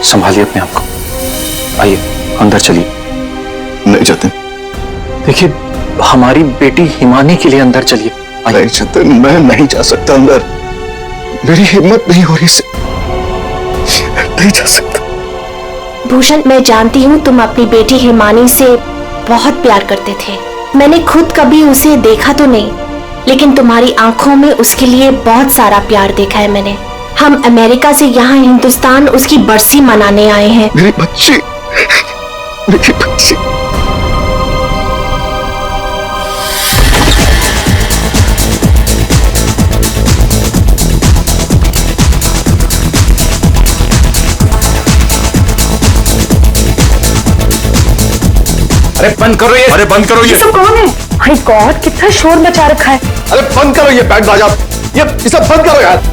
संभालिए अपने आप को। आइए अंदर चलिए। नहीं जतिन। देखिए हमारी बेटी हिमानी के लिए अंदर चलिए। नहीं जतिन, मैं नहीं जा सकता अंदर। मेरी हिम्मत नहीं हो रही से नहीं जा सकता। भूषण, मैं जानती हूँ तुम अपनी बेटी हिमानी से बहुत प्यार करते थे। मैंने खुद कभी उसे देखा तो नहीं, लेकिन तुम्हारी आंखों में उसके लिए बहुत सारा प्यार देखा है मैंने। हम अमेरिका से यहाँ हिंदुस्तान उसकी बरसी मनाने आए हैं। मेरी बच्ची, मेरी बच्ची। अरे बंद करो ये, अरे बंद करो ये। सब कौन है? माय गॉड, कितना शोर मचा रखा है। अरे बंद करो ये बैंड बाजा, ये सब बंद करो यार।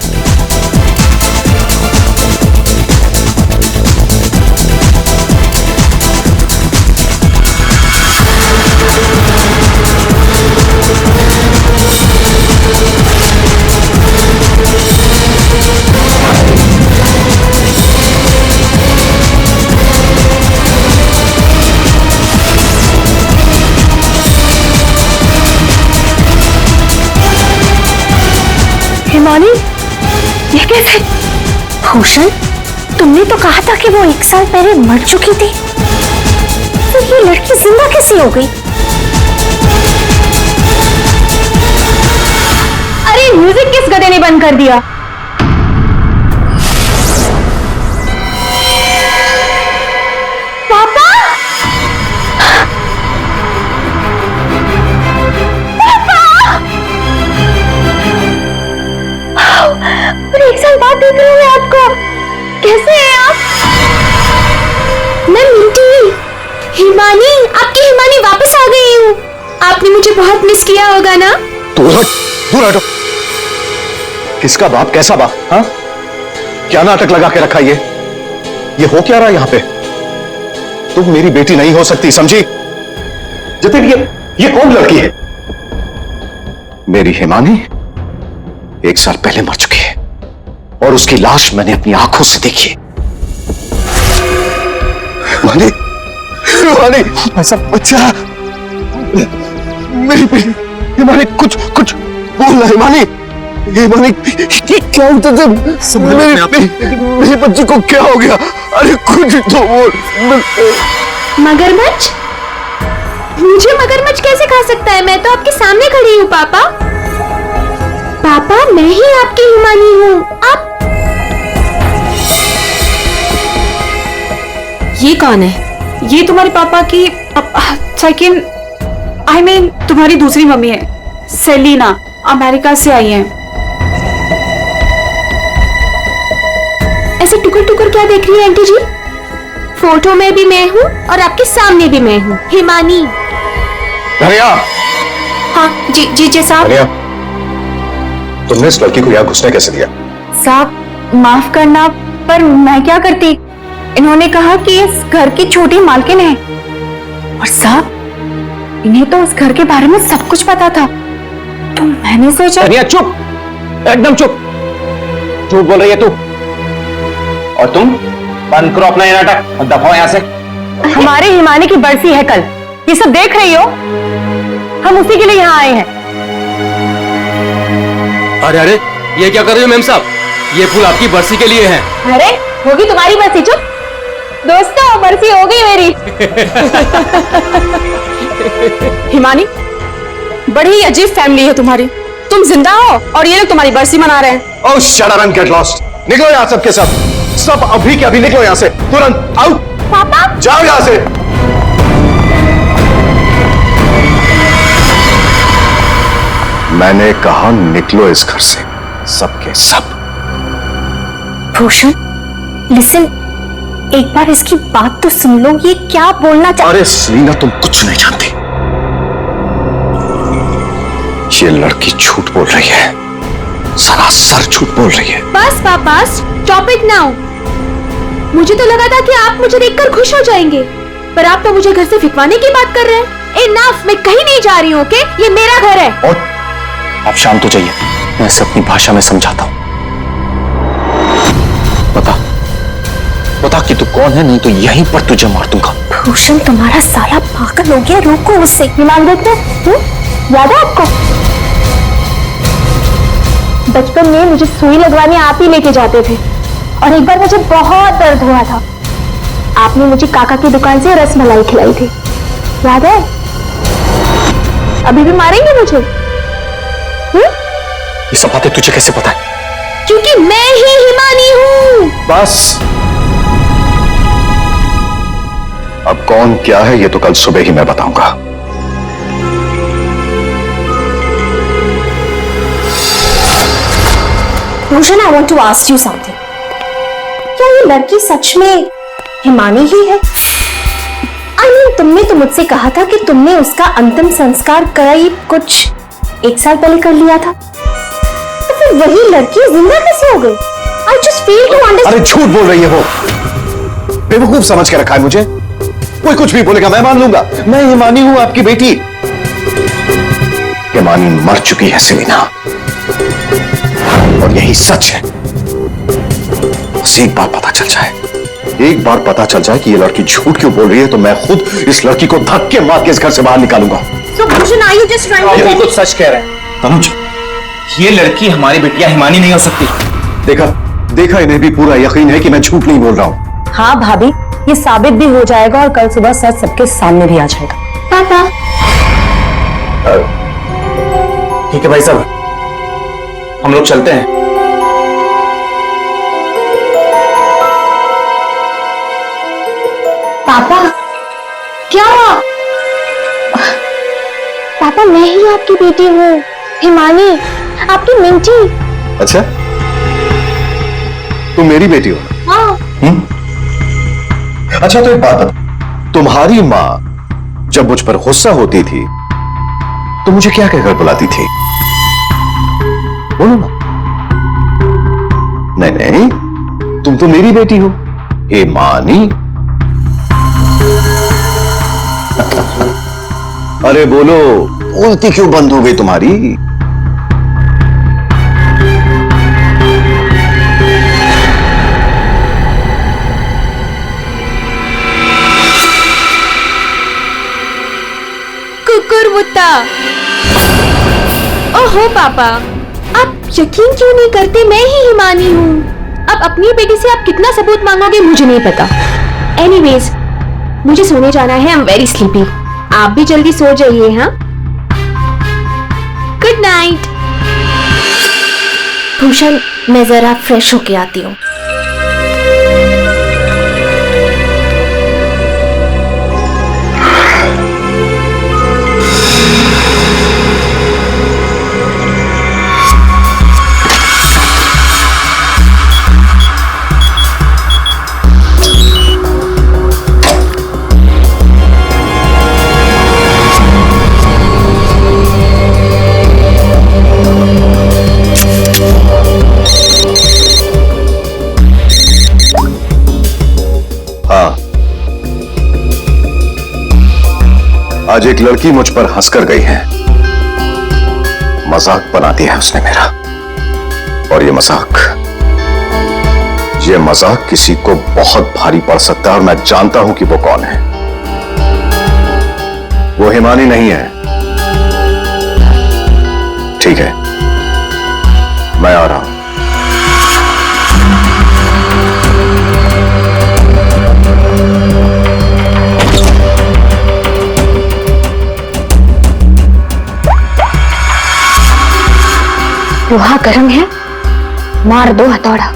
हिमानी, ये कैसे? भूषण, तुमने तो कहा था कि वो 1 साल पहले मर चुकी थी, तो ये लड़की जिंदा कैसे हो गई? अरे म्यूजिक किस गधे ने बंद कर दिया? पापा! और 1 साल बाद देख रही हूँ मैं आपको। कैसे हैं आप? मैं मिंटी, हिमानी, आपकी हिमानी वापस आ गई हूँ। आपने मुझे बहुत मिस किया होगा ना? दूर हट, दूर हटो। किसका बाप, कैसा बाप? हाँ, क्या नाटक लगा के रखा ये हो क्या रहा है यहाँ पे? तुम मेरी बेटी नहीं हो सकती, समझी? जतिन, ये कौन लड़की है? मेरी हिमानी 1 साल पहले मर चुकी है और उसकी लाश मैंने अपनी आंखों से देखी है। हिमानी, हिमानी, ऐसा बच्चा, मेरी बेटी हिमानी, कुछ बोलना हिमानी। हिमानी, क्या होता था? मेरी बच्ची को क्या हो गया? अरे कुछ तो बोल। मगरमच्छ? मुझे मगरमच्छ कैसे खा सकता है? मैं तो आपके सामने खड़ी हूँ पापा। पापा, मैं ही आपकी हिमानी हूँ। आप ये कौन है? ये तुम्हारे पापा की सेकंड, आई मीन तुम्हारी दूसरी मम्मी है, सेलिना, अमेरिका से आई हैं। ऐसे टुकर टुकर क्या देख रही है आंटी जी? फोटो में भी मैं हूँ और आपके सामने भी मैं हूँ, हिमानी। धनिया। हाँ जी साहब। धनिया, तुमने इस लड़की को यहाँ घुसने कैसे दिया? साहब माफ करना, पर मैं क्या करती? इन्होंने कहा कि इस घर की छोटी मालकिन है, और साहब इन्हें तो उस घर के बारे में सब कुछ पता था, तो मैंने सोचा। धनिया चुप, एकदम चुप। झूठ बोल रही है तू। और तुम बंद करो अपना ये नाटक और दफाओ यहाँ से। हमारे हिमानी की बरसी है कल, ये सब देख रही हो? हम उसी के लिए यहाँ आए हैं। अरे ये क्या कर रही हो मेम साहब? ये फूल आपकी बरसी के लिए हैं। अरे होगी तुम्हारी बरसी, चुप। दोस्तों, बरसी हो गई मेरी। हिमानी, बड़ी ही अजीब फैमिली है तुम्हारी। तुम जिंदा हो और ये लोग तुम्हारी बरसी मना रहे हैं। Oh shut up and get lost. निकलो यहाँ सब के सब अभी के अभी निकलो यहाँ से, तुरंत आउट। पापा जाओ यहाँ से। मैंने कहा निकलो इस घर से, सबके सब। भूषण, लिसन, एक बार इसकी बात तो सुन लो। ये क्या बोलना चाह... अरे सेलिना, तुम कुछ नहीं जानती। ये लड़की झूठ बोल रही है, सरासर झूठ बोल रही है। बस पापा, स्टॉप इट नाउ। मुझे तो लगा था कि आप मुझे देखकर खुश हो जाएंगे, पर आप तो मुझे घर से फिकवाने की बात कर रहे हैं। इनफ, मैं कहीं नहीं जा रही हूँ, ओके? ये मेरा घर है। और आप शांत हो जाइए, मैं इसे अपनी भाषा में समझाता हूं। बता कि तू कौन है, नहीं तो यहीं पर तुझे मार दूंगा। भूषण तुम्हारा साला पागल हो गया, रोको उससे। हिमांग देखते याद है आपको? बचपन में मुझे सुई लगवाने आप ही लेके जाते थे, और एक बार मुझे बहुत दर्द हुआ था, आपने मुझे काका की दुकान से रसमलाई खिलाई थी, याद है? अभी भी मारेंगे मुझे? ये सब बातें तुझे कैसे पता है? क्योंकि मैं ही हिमानी हूँ। बस, अब कौन क्या है ये तो कल सुबह ही मैं बताऊंगा। Bhushan, I want to ask you something. क्या ये लड़की सच में हिमानी ही है? आई मीन, तुमने तो मुझसे कहा था कि तुमने उसका अंतिम संस्कार करीब कुछ 1 साल पहले कर लिया था, तो फिर वही लड़की जिंदा कैसे हो गई? I just fail to understand. अरे झूठ बोल रही है वो, बेवकूफ समझ के रखा है मुझे। कोई कुछ भी बोलेगा मैं मान लूंगा। मैं हिमानी हूं, आपकी बेटी। हिमानी मर चुकी है सेलिना, और यही सच है। बस एक बार पता चल जाए, एक बार पता चल जाए कि ये लड़की झूठ क्यों बोल रही है, तो मैं खुद इस लड़की को धक्के मार के इस घर से बाहर निकालूंगा। So Bhushan, are you just trying to? बिल्कुल सच कह रहे हैं तनुज, ये लड़की हमारी बिटिया हिमानी नहीं हो सकती। देखा इन्हें भी पूरा यकीन है कि मैं झूठ नहीं बोल रहा हूं। हाँ भाभी, ये साबित भी हो जाएगा और कल सुबह सच सबके सामने भी आ जाएगा। पापा, ठीक है भाई साहब, हम लोग चलते हैं। पापा, क्या? पापा, मैं ही आपकी बेटी हूँ, हिमानी, आपकी मिंटी। अच्छा, तुम मेरी बेटी हो? हाँ। अच्छा, तो एक बात बता, तुम्हारी माँ जब मुझ पर गुस्सा होती थी तो मुझे क्या कहकर बुलाती थी? बोलो ना। नहीं नहीं, तुम तो मेरी बेटी हो, हिमानी। अरे बोलो, बोलती क्यों बंद हो गई तुम्हारी? कुकुरमुत्ता। ओहो पापा, आप यकीन क्यों नहीं करते? मैं ही हिमानी हूँ। अब अपनी बेटी से आप कितना सबूत मांगोगे मुझे नहीं पता। एनीवेज, मुझे सोने जाना है। I am very sleepy. आप भी जल्दी सो जाइए। हाँ, गुड नाइट। भूषण, मैं जरा फ्रेश होके आती हूँ। आज एक लड़की मुझ पर हंसकर गई है। मजाक बना दिया है उसने मेरा, और ये मजाक किसी को बहुत भारी पड़ सकता है, और मैं जानता हूं कि वो कौन है। वो हिमानी नहीं है। ठीक है, मैं आ रहा हूं। लोहा गर्म है, मार दो हथौड़ा।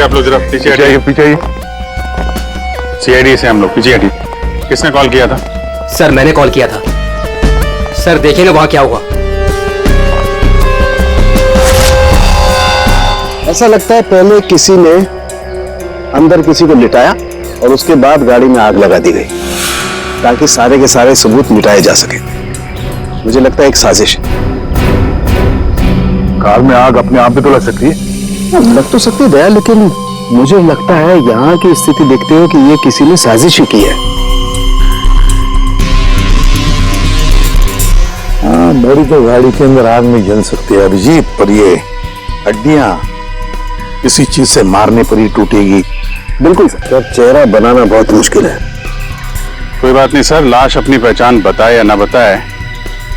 आप लोग जरा पीछे हटिए, पीछे आइए। सीआईडी से हम लोग पीछे हटिए। किसने कॉल किया था? सर मैंने कॉल किया था। सर देखिए ना वहां क्या हुआ। ऐसा लगता है पहले किसी ने अंदर किसी को लिटाया और उसके बाद गाड़ी में आग लगा दी गई ताकि सारे के सारे सबूत मिटाए जा सके। मुझे लगता है एक साजिश है। कार में आग अपने आप भी तो लग सकती है। लग तो सकती है दया, लेकिन मुझे लगता है यहाँ की स्थिति देखते हुए कि ये किसी ने साजिश ही की है। हाँ, मेरी तो गाड़ी के अंदर आग नहीं जल सकती है अभिजीत, पर ये हड्डियां किसी चीज से मारने पर ही टूटेगी। बिल्कुल सर, अब चेहरा बनाना बहुत मुश्किल है। कोई बात नहीं सर, लाश अपनी पहचान बताए या ना बताए,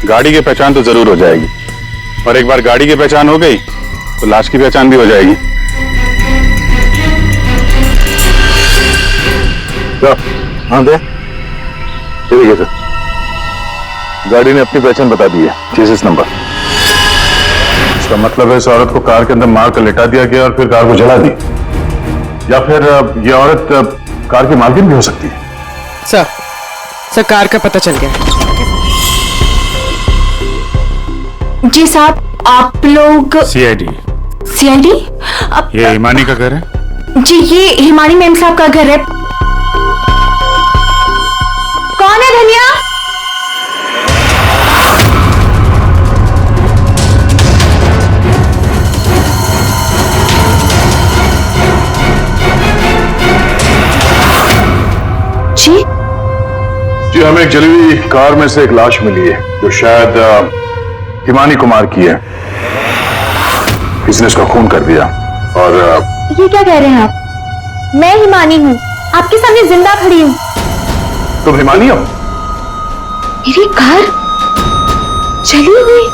गाड़ी की पहचान तो जरूर हो जाएगी। और एक बार गाड़ी की पहचान हो गई तो लाश की पहचान भी हो जाएगी। हाँ दे, ठीक है सर, गाड़ी ने अपनी पहचान बता दी है, चेसिस नंबर। इसका मतलब है इस औरत को कार के अंदर मार कर लिटा दिया गया और फिर कार को जला दी, या फिर ये औरत कार की मालकिन भी हो सकती है। सर कार का पता चल गया। जी साहब, आप लोग सीआईडी। सीआईडी? ये हिमानी का घर है? जी ये हिमानी मैम साहब का घर है। कौन है धनिया? जी जी, हमें एक जली हुई कार में से एक लाश मिली है जो शायद हिमानी कुमार की है। किसी ने इसका खून कर दिया। और ये क्या कह रहे हैं आप? मैं हिमानी हूँ, आपके सामने जिंदा खड़ी हूँ। तुम हिमानी हो? मेरी कार जली हुई?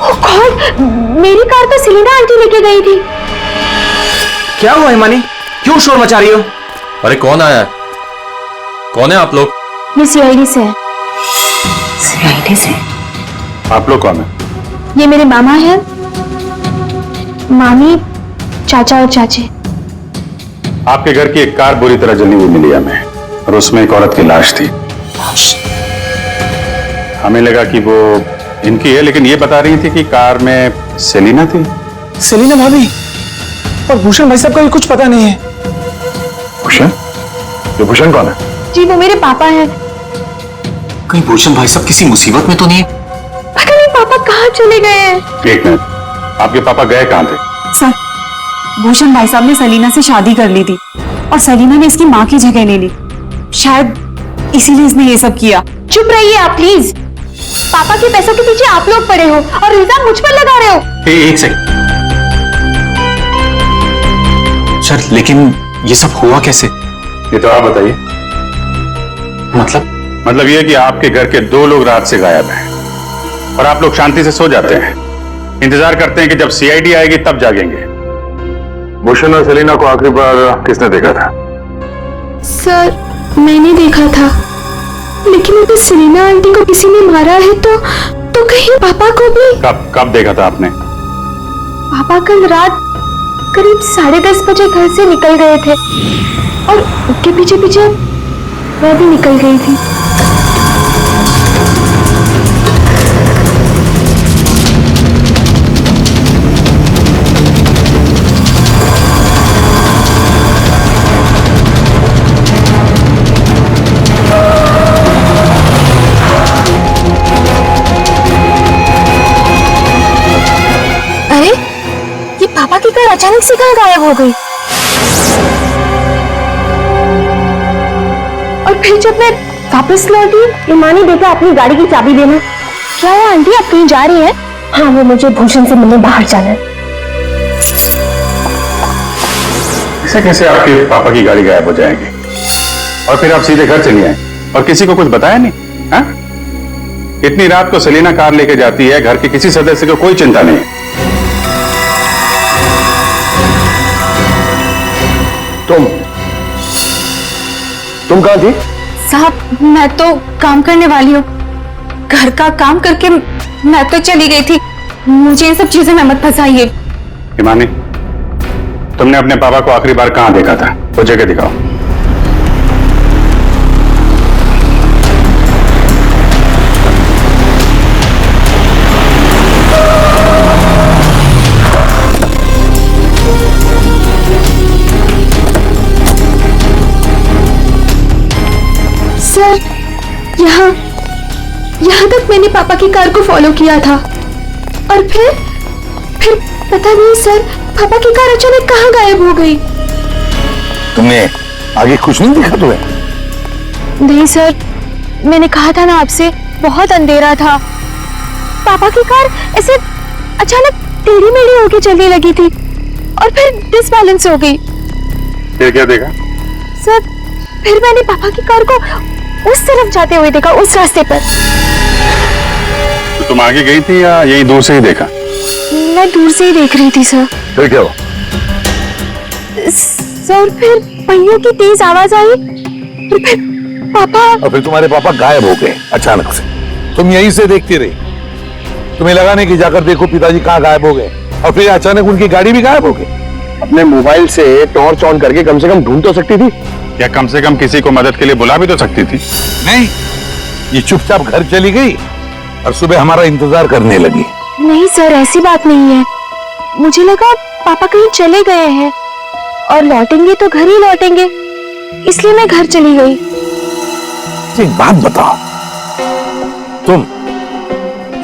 ओ गॉड, मेरी कार तो सेलिना आंटी लेके गई थी। क्या हुआ हिमानी, क्यों शोर मचा रही हो? अरे कौन आया है? कौन है आप लोग? ये सीआईडी से है। सीआईडी से? आप लोग कौन है? ये मेरे मामा है, मामी, चाचा और चाची। आपके घर की एक कार बुरी तरह जली हुई मिली हमें, और उसमें एक औरत की लाश थी। हमें लगा कि वो इनकी है, लेकिन ये बता रही थी कि कार में सेलिना थी। सेलिना भाभी और भूषण भाई साहब का भी कुछ पता नहीं है। भूषण? ये भूषण कौन है? जी वो मेरे पापा हैं। कहीं भूषण भाई साहब किसी मुसीबत में तो नहीं? पता नहीं पापा कहाँ चले गए हैं। एक मिनट, आपके पापा गए कहाँ थे? सर, भूषण भाई साहब ने सलीना से शादी कर ली थी और सलीना ने इसकी माँ की जगह ले ली। शायद इसीलिए इसने ये सब किया। चुप रहिए आप प्लीज। पापा के पैसों के पीछे आप लोग पड़े हो और इल्जाम मुझ पर लगा रहे हो। एक सेकंड सर, लेकिन ये सब हुआ कैसे? ये तो आप बताइए। मतलब ये कि आपके घर के 2 लोग रात से गायब हैं और आप लोग शांति से सो जाते हैं, इंतजार करते हैं कि जब सीआईडी आएगी तब जागेंगे। भूषण और सेलिना को आखिरी बार किसने देखा था? सर मैंने देखा था, लेकिन अगर सेलिना आंटी को किसी ने मारा है तो कहीं पापा को भी। कब देखा था आपने? पापा कल रात करीब 10:30 बजे घर से निकल गए थे और उनके पीछे पीछे मैं भी निकल गई थी। अरे ये पापा की कार अचानक से कहाँ गायब हो गई? और फिर जब मैं वापस लौटी, हिमानी बेटा अपनी गाड़ी की चाबी देना। क्या है आंटी, आप कहीं जा रही हैं? हाँ, वो मुझे भूषण से मिलने बाहर जाना है। ऐसे कैसे आपके पापा की गाड़ी गायब हो जाएगी और फिर आप सीधे घर चली आए और किसी को कुछ बताया नहीं? हाँ? इतनी रात को सेलिना कार लेके जाती है, घर के किसी सदस्य को कोई चिंता नहीं है। तुम कहाँ थी? साहब मैं तो काम करने वाली हूँ, घर का काम करके मैं तो चली गई थी। मुझे इन सब चीजों में मत फंसाइए। हिमानी, तुमने अपने पापा को आखिरी बार कहाँ देखा था? वो जगह दिखाओ। सर यहाँ तक मैंने पापा की कार को फॉलो किया था और फिर पता नहीं सर, पापा की कार अचानक कहाँ गायब हो गई। तुमने आगे कुछ नहीं देखा तुम्हें? नहीं सर, मैंने कहा था ना आपसे, बहुत अंधेरा था। पापा की कार ऐसे अचानक टेढ़ी मेढ़ी होके चलने लगी थी और फिर डिसबैलेंस हो गई। फिर क्या देखा? सर फिर मैंने पापा की कार को उस तरफ जाते हुए देखा, उस रास्ते पर। तो तुम आगे गई थी या यही दूर से ही देखा? मैं दूर से ही देख रही थी सर। फिर क्या हुआ? सर फिर पहियों की तेज आवाज आई और फिर पापा। और फिर तुम्हारे पापा गायब हो गए अचानक से। तुम यहीं से देखती रही, तुम्हें लगा नहीं कि जाकर देखो पिताजी कहाँ गायब हो गए, और फिर अचानक उनकी गाड़ी भी गायब हो गई। अपने मोबाइल से टॉर्च ऑन करके कम से कम ढूंढ तो सकती थी, या कम से कम किसी को मदद के लिए बुला भी तो सकती थी। नहीं, ये चुपचाप घर चली गई और सुबह हमारा इंतजार करने लगी। नहीं सर, ऐसी बात नहीं है। मुझे लगा पापा कहीं चले गए हैं और लौटेंगे तो घर ही लौटेंगे, इसलिए मैं घर चली गई। एक बात बताओ, तुम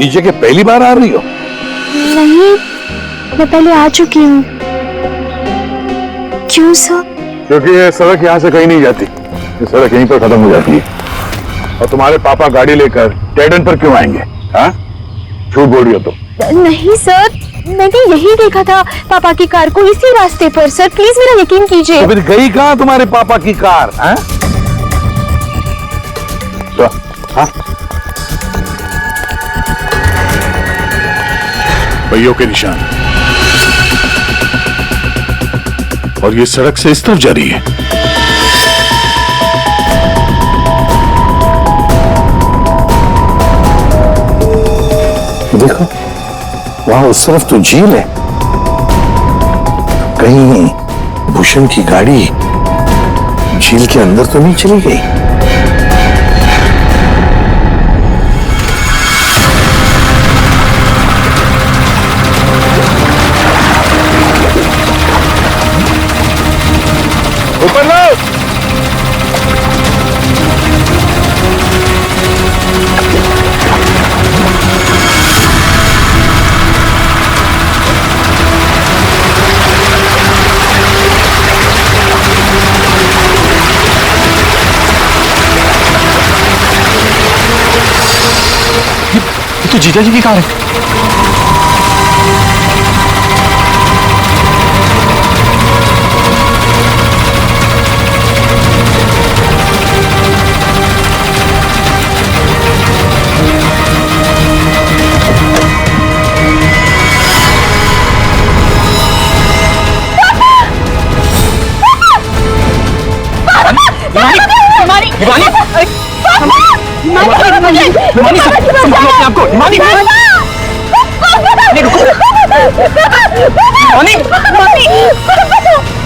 इस जगह पहली बार आ रही हो? नहीं, मैं पहले आ चुकी हूँ। क्यों सर? क्योंकि ये सड़क यहाँ से कहीं नहीं जाती, ये सड़क यहीं पर खत्म हो जाती है। और तुम्हारे पापा गाड़ी लेकर डेड एंड पर क्यों आएंगे? हाँ, झूठ बोल रही हो तुम। नहीं सर, मैंने यही देखा था पापा की कार को इसी रास्ते पर। सर प्लीज मेरा यकीन कीजिए। तो फिर गई कहाँ तुम्हारे पापा की कार? हाँ? तो, हाँ? पहियों के निशान, और ये सड़क से इस तरफ जा रही है। देखो, वहां उस तरफ तो झील है, कहीं भूषण की गाड़ी झील के अंदर तो नहीं चली गई? ऊपर लो। ये तो जीजा जी की कार है।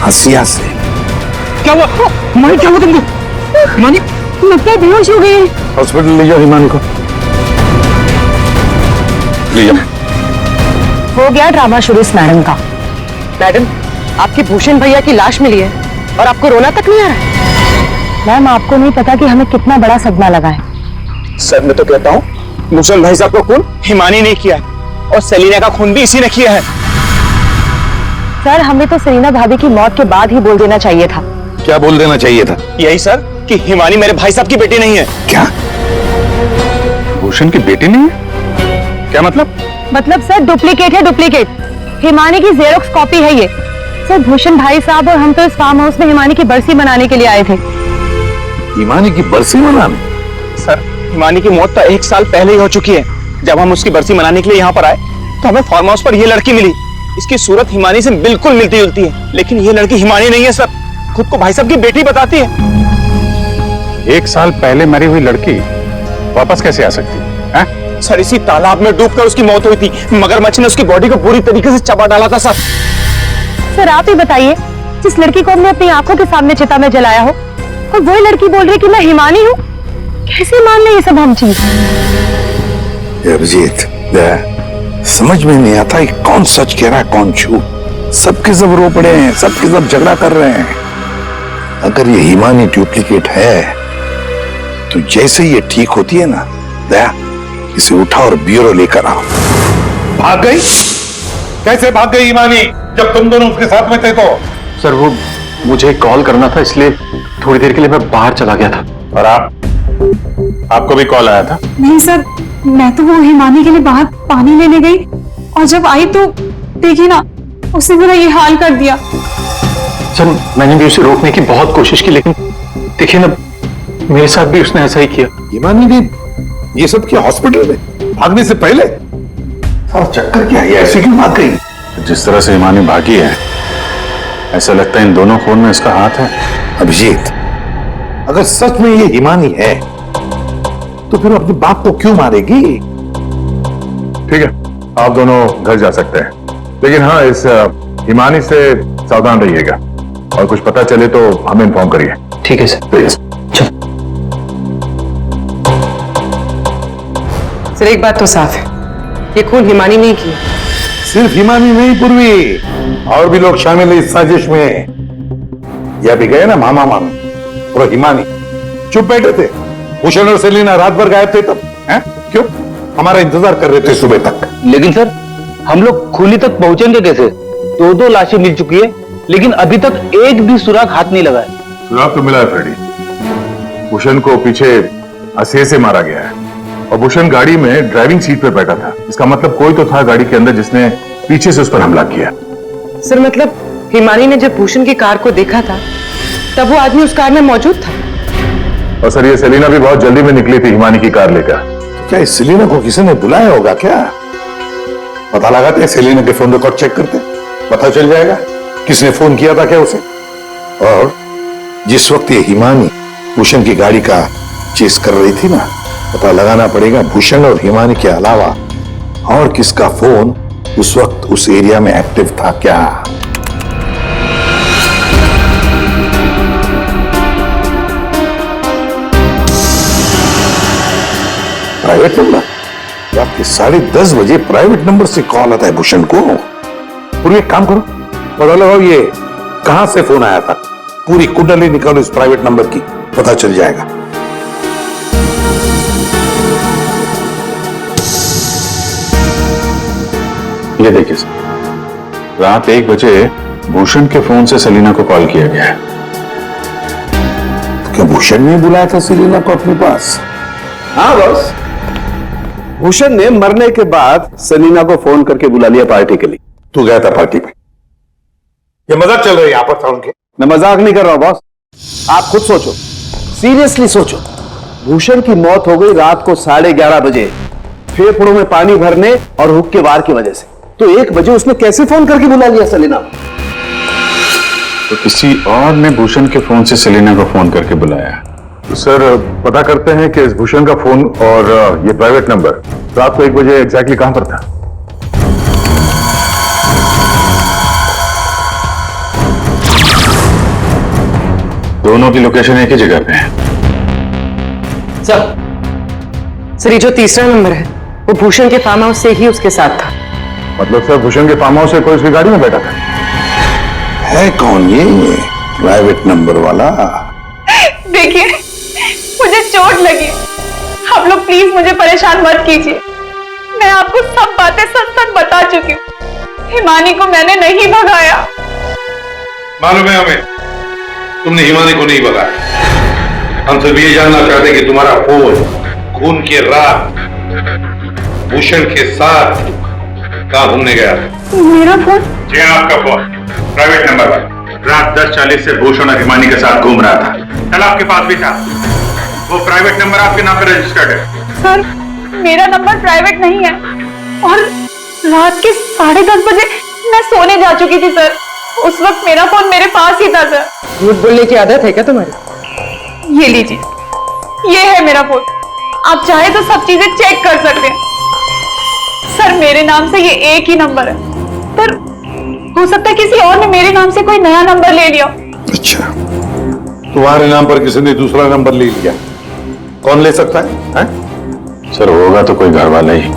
हंसिया से क्या हुआ? हिमानी क्या हुआ तुमको? हिमानी लगता है बेहोश हो गई। हॉस्पिटल ले जाओ हिमानी को, ले जाओ। हो गया ड्रामा शुरू इस मैडम का। मैडम, आपकी भूषण भैया की लाश मिली है और आपको रोना तक नहीं आ रहा है। मैम, आपको नहीं पता कि हमें कितना बड़ा सदमा लगा है। सर मैं तो कहता हूँ भूषण भाई साहब का खून हिमानी ने किया है और सेलिना का खून भी इसी ने किया है। सर, हमें तो सेलिना भाभी की मौत के बाद ही बोल देना चाहिए था। क्या बोल देना चाहिए था? यही सर कि हिमानी मेरे भाई साहब की बेटी नहीं है। क्या भूषण की बेटी नहीं है? क्या मतलब? मतलब सर डुप्लीकेट है, डुप्लीकेट। हिमानी की जेरोक्स कॉपी है ये। सर भूषण भाई साहब और हम तो इस फार्म हाउस में हिमानी की बरसी मनाने के लिए आए थे। हिमानी की बरसी मनाने? सर हिमानी की मौत तो 1 साल पहले ही हो चुकी है। जब हम उसकी बरसी मनाने के लिए यहाँ पर आए तो हमें फार्म हाउस पर यह लड़की मिली। इसकी सूरत हिमानी से बिल्कुल मिलती जुलती है, लेकिन ये लड़की हिमानी नहीं है सर, खुद को भाई साहब की बेटी बताती है। 1 साल पहले मरी हुई लड़की वापस कैसे आ सकती है? सर इसी तालाब में डूबकर उसकी मौत हुई थी। मगरमच्छ ने उसकी बॉडी को पूरी तरीके से चबा डाला था सर। सर आप ही बताइए, जिस लड़की को हमने अपनी आंखों के सामने चिता में जलाया हो और वही लड़की बोल रही कि मैं हिमानी हूँ, कैसे मान ले ये सब हम चीज? अभिजीत, समझ में नहीं आता कि कौन सच कह रहा है कौन झूठ। सबके सब रो पड़े हैं, सबके सब झगड़ा कर रहे हैं। अगर ये हिमानी डुप्लीकेट है तो जैसे ये ठीक होती है ना, दया इसे उठा और ब्यूरो लेकर आओ। भाग गई? कैसे भाग गई ईमानी, जब तुम दोनों उसके साथ में थे तो? सर वो मुझे कॉल करना था, इसलिए थोड़ी देर के लिए मैं बाहर चला गया था। और आपको भी कॉल आया था? नहीं सर, मैं तो वो हिमानी के लिए बाहर पानी लेने गई और जब आई तो देखिए ना, उसने मेरा ये हाल कर दिया। सर मैंने भी उसे रोकने की बहुत कोशिश की, लेकिन देखिए ना, मेरे साथ भी उसने ऐसा ही किया। ईमानी ने ये सब किया हॉस्पिटल में भागने से पहले? सारा चक्कर क्या है, ऐसे क्यों भाग गई? जिस तरह से ईमानी भागी है, ऐसा लगता है इन दोनों खून में इसका हाथ है। अभिजीत, अगर सच में ये ईमानी है तो फिर अपने बाप को क्यों मारेगी? ठीक है, आप दोनों घर जा सकते हैं, लेकिन हाँ, इस ईमानी से सावधान रहिएगा और कुछ पता चले तो हमें इन्फॉर्म करिए। ठीक है सर। प्लीज। सर एक बात तो साफ है, ये खून हिमानी नहीं की। सिर्फ हिमानी नहीं पूर्वी, और भी लोग शामिल है इस साजिश में। यह भी गए ना मामा मामी और हिमानी चुप बैठे थे। भूषण और सेलिना रात भर गायब थे तब, हैं? क्यों? हमारा इंतजार कर रहे थे सुबह तक। लेकिन सर, हम लोग खूली तक पहुंचेंगे कैसे? दो लाशें मिल चुकी है, लेकिन अभी तक एक भी सुराग हाथ नहीं लगा है। सुराग तो मिला है फ्रेडी। भूषण को पीछे असेर से मारा गया है और भूषण गाड़ी में ड्राइविंग सीट पर बैठा था। इसका मतलब कोई तो था गाड़ी के अंदर जिसने पीछे से उस पर हमला किया। सर मतलब हिमानी ने जब भूषण की कार को देखा था तब वो आदमी उस कार में मौजूद था। और सर, ये सेलिना भी बहुत जल्दी में निकली थी हिमानी की कार लेकर। क्या इस सेलिना को किसी ने बुलाया होगा क्या? पता लगाते हैं, सेलिना के फोन रिकॉर्ड चेक करते, पता चल जाएगा किसने फोन किया था क्या उसे। और जिस वक्त ये हिमानी भूषण की गाड़ी का चेस कर रही थी ना, पता लगाना पड़ेगा भूषण और हिमानी के अलावा और किसका फोन उस वक्त उस एरिया में एक्टिव था क्या। Private number? रात के 10:30 बजे प्राइवेट नंबर से कॉल आता है भूषण को। पूरी एक काम करो, पता लगाओ ये कहां से फोन आया था। पूरी कुंडली निकालो इस प्राइवेट नंबर की, पता चल जाएगा। ये देखिए सर, रात 1 बजे भूषण के फोन से सेलिना को कॉल किया गया है। तो क्या भूषण ने बुलाया था सेलिना को अपने पास? हाँ बॉस, भूषण ने मरने के बाद सेलिना को फोन करके बुला लिया पार्टी के लिए। तू गया था पार्टी में? ये मजाक चल रही है आपस में उनके? मैं मजाक नहीं कर रहा हूं बॉस, आप खुद सोचो, सीरियसली सोचो। भूषण की मौत हो गई रात को 11:30 बजे, फेफड़ों में पानी भरने और हुक्के वार की वजह से। तो 1 बजे उसने कैसे फोन करके बुला लिया सेलिना? तो किसी और ने भूषण के फोन से सेलिना को फोन करके बुलाया। तो सर, पता करते हैं कि इस भूषण का फोन और ये प्राइवेट नंबर रात को 1 बजे एग्जैक्टली कहां पर था। दोनों की लोकेशन एक ही जगह पे है। सर ये जो तीसरा नंबर है वो भूषण के फार्म हाउस से ही उसके साथ था। मतलब सर, भूषण के फार्म हाउस से कोई उसकी गाड़ी में बैठा था। है कौन ये प्राइवेट नंबर वाला? देखिए, मुझे चोट लगी, आप लोग प्लीज मुझे परेशान मत कीजिए। मैं आपको सब बातें सच सच बता चुकी हूँ। हिमानी को मैंने नहीं भगाया। मालूम है हमें, तुमने हिमानी को नहीं भगाया। हम सिर्फ ये जानना चाहते कि तुम्हारा फोन खून की रात भूषण के साथ कहां घूमने गया? मेरा फोन? जी आपका फोन, प्राइवेट नंबर पर रात 10:40 से भूषण और हिमानी के साथ घूम रहा था। कल आपके पास भी था। वो प्राइवेट नंबर आपके नाम पर रजिस्टर्ड है। सर मेरा नंबर प्राइवेट नहीं है और रात के 10:30 बजे मैं सोने जा चुकी थी सर। उस वक्त मेरा फोन मेरे पास ही था सर। झूठ बोलने की आदत है क्या तुम्हारी? ये लीजिए, ये है मेरा फोन। आप चाहे तो सब चीजें चेक कर सकते हैं। सर मेरे नाम से ये एक ही नंबर है, पर हो सकता है किसी और ने मेरे नाम से कोई नया नंबर ले लिया। अच्छा, तुम्हारे नाम पर किसी ने दूसरा नंबर ले लिया? कौन ले सकता है? सर होगा तो कोई घर वाला ही,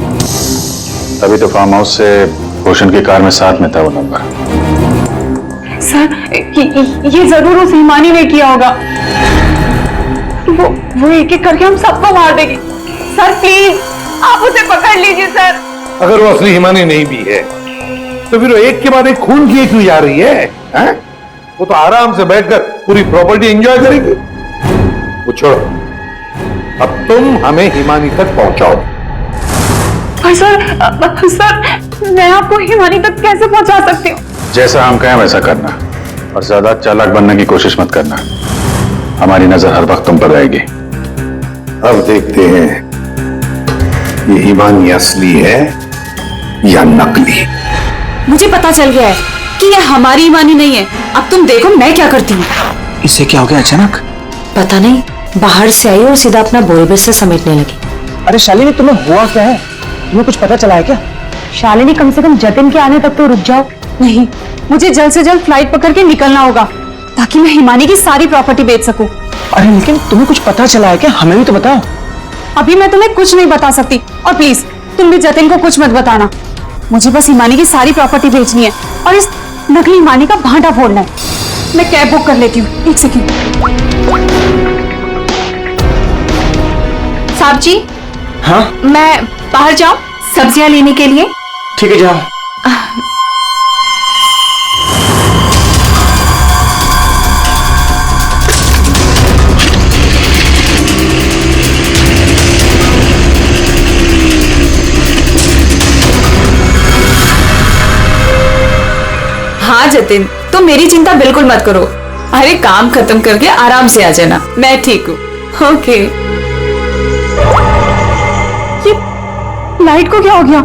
तभी तो फार्म हाउस से भूषण की कार में साथ में था वो नंबर। सर ये जरूर उस हिमानी ने किया होगा, वो एक एक करके हम सबको मार देगी। सर प्लीज आप उसे पकड़ लीजिए सर। अगर वो असली हिमानी नहीं भी है तो फिर वो एक के बाद एक खून किए क्यों जा रही है, हैं? वो तो आराम से बैठकर पूरी प्रॉपर्टी एंजॉय करेगी। वो छोड़ो, अब तुम हमें हिमानी तक पहुंचाओ। सर मैं आपको हिमानी तक कैसे पहुंचा सकती हूँ? जैसा हम कहें वैसा करना और ज्यादा चालाक बनने की कोशिश मत करना। हमारी नजर हर वक्त तुम पर रहेगी। अब देखते हैं ये हिमानी असली है या नकली। मुझे पता चल गया है कि ये हमारी हिमानी नहीं है। अब तुम देखो मैं क्या करती हूँ। इसे क्या हो गया अचानक? पता नहीं, बाहर से आई और सीधा अपना बोरी बिस्तर समेटने लगी। अरे शालिनी, तुम्हें हुआ क्या है? तुम्हें कुछ पता चला है क्या? शालिनी, कम से कम जतिन के आने तक तो रुक जाओ। नहीं, मुझे जल्द से जल्द फ्लाइट पकड़ के निकलना होगा ताकि मैं हिमानी की सारी प्रॉपर्टी बेच सकूं। अरे लेकिन तुम्हें कुछ पता चला है क्या? हमें भी तो बताओ। अभी मैं तुम्हें कुछ नहीं बता सकती और प्लीज तुम भी जतिन को कुछ मत बताना। मुझे बस हिमानी की सारी प्रॉपर्टी बेचनी है और इस नकली हिमानी का भांटा फोड़ना है। मैं कैब बुक कर लेती हूँ, एक सेकेंड। साहब जी, हाँ मैं बाहर जाऊं सब्जियां लेने के लिए? ठीक है, जाओ। हाँ जतिन, तुम मेरी चिंता बिल्कुल मत करो। अरे काम खत्म करके आराम से आ जाना, मैं ठीक हूँ। ओके। ये लाइट को क्या हो गया?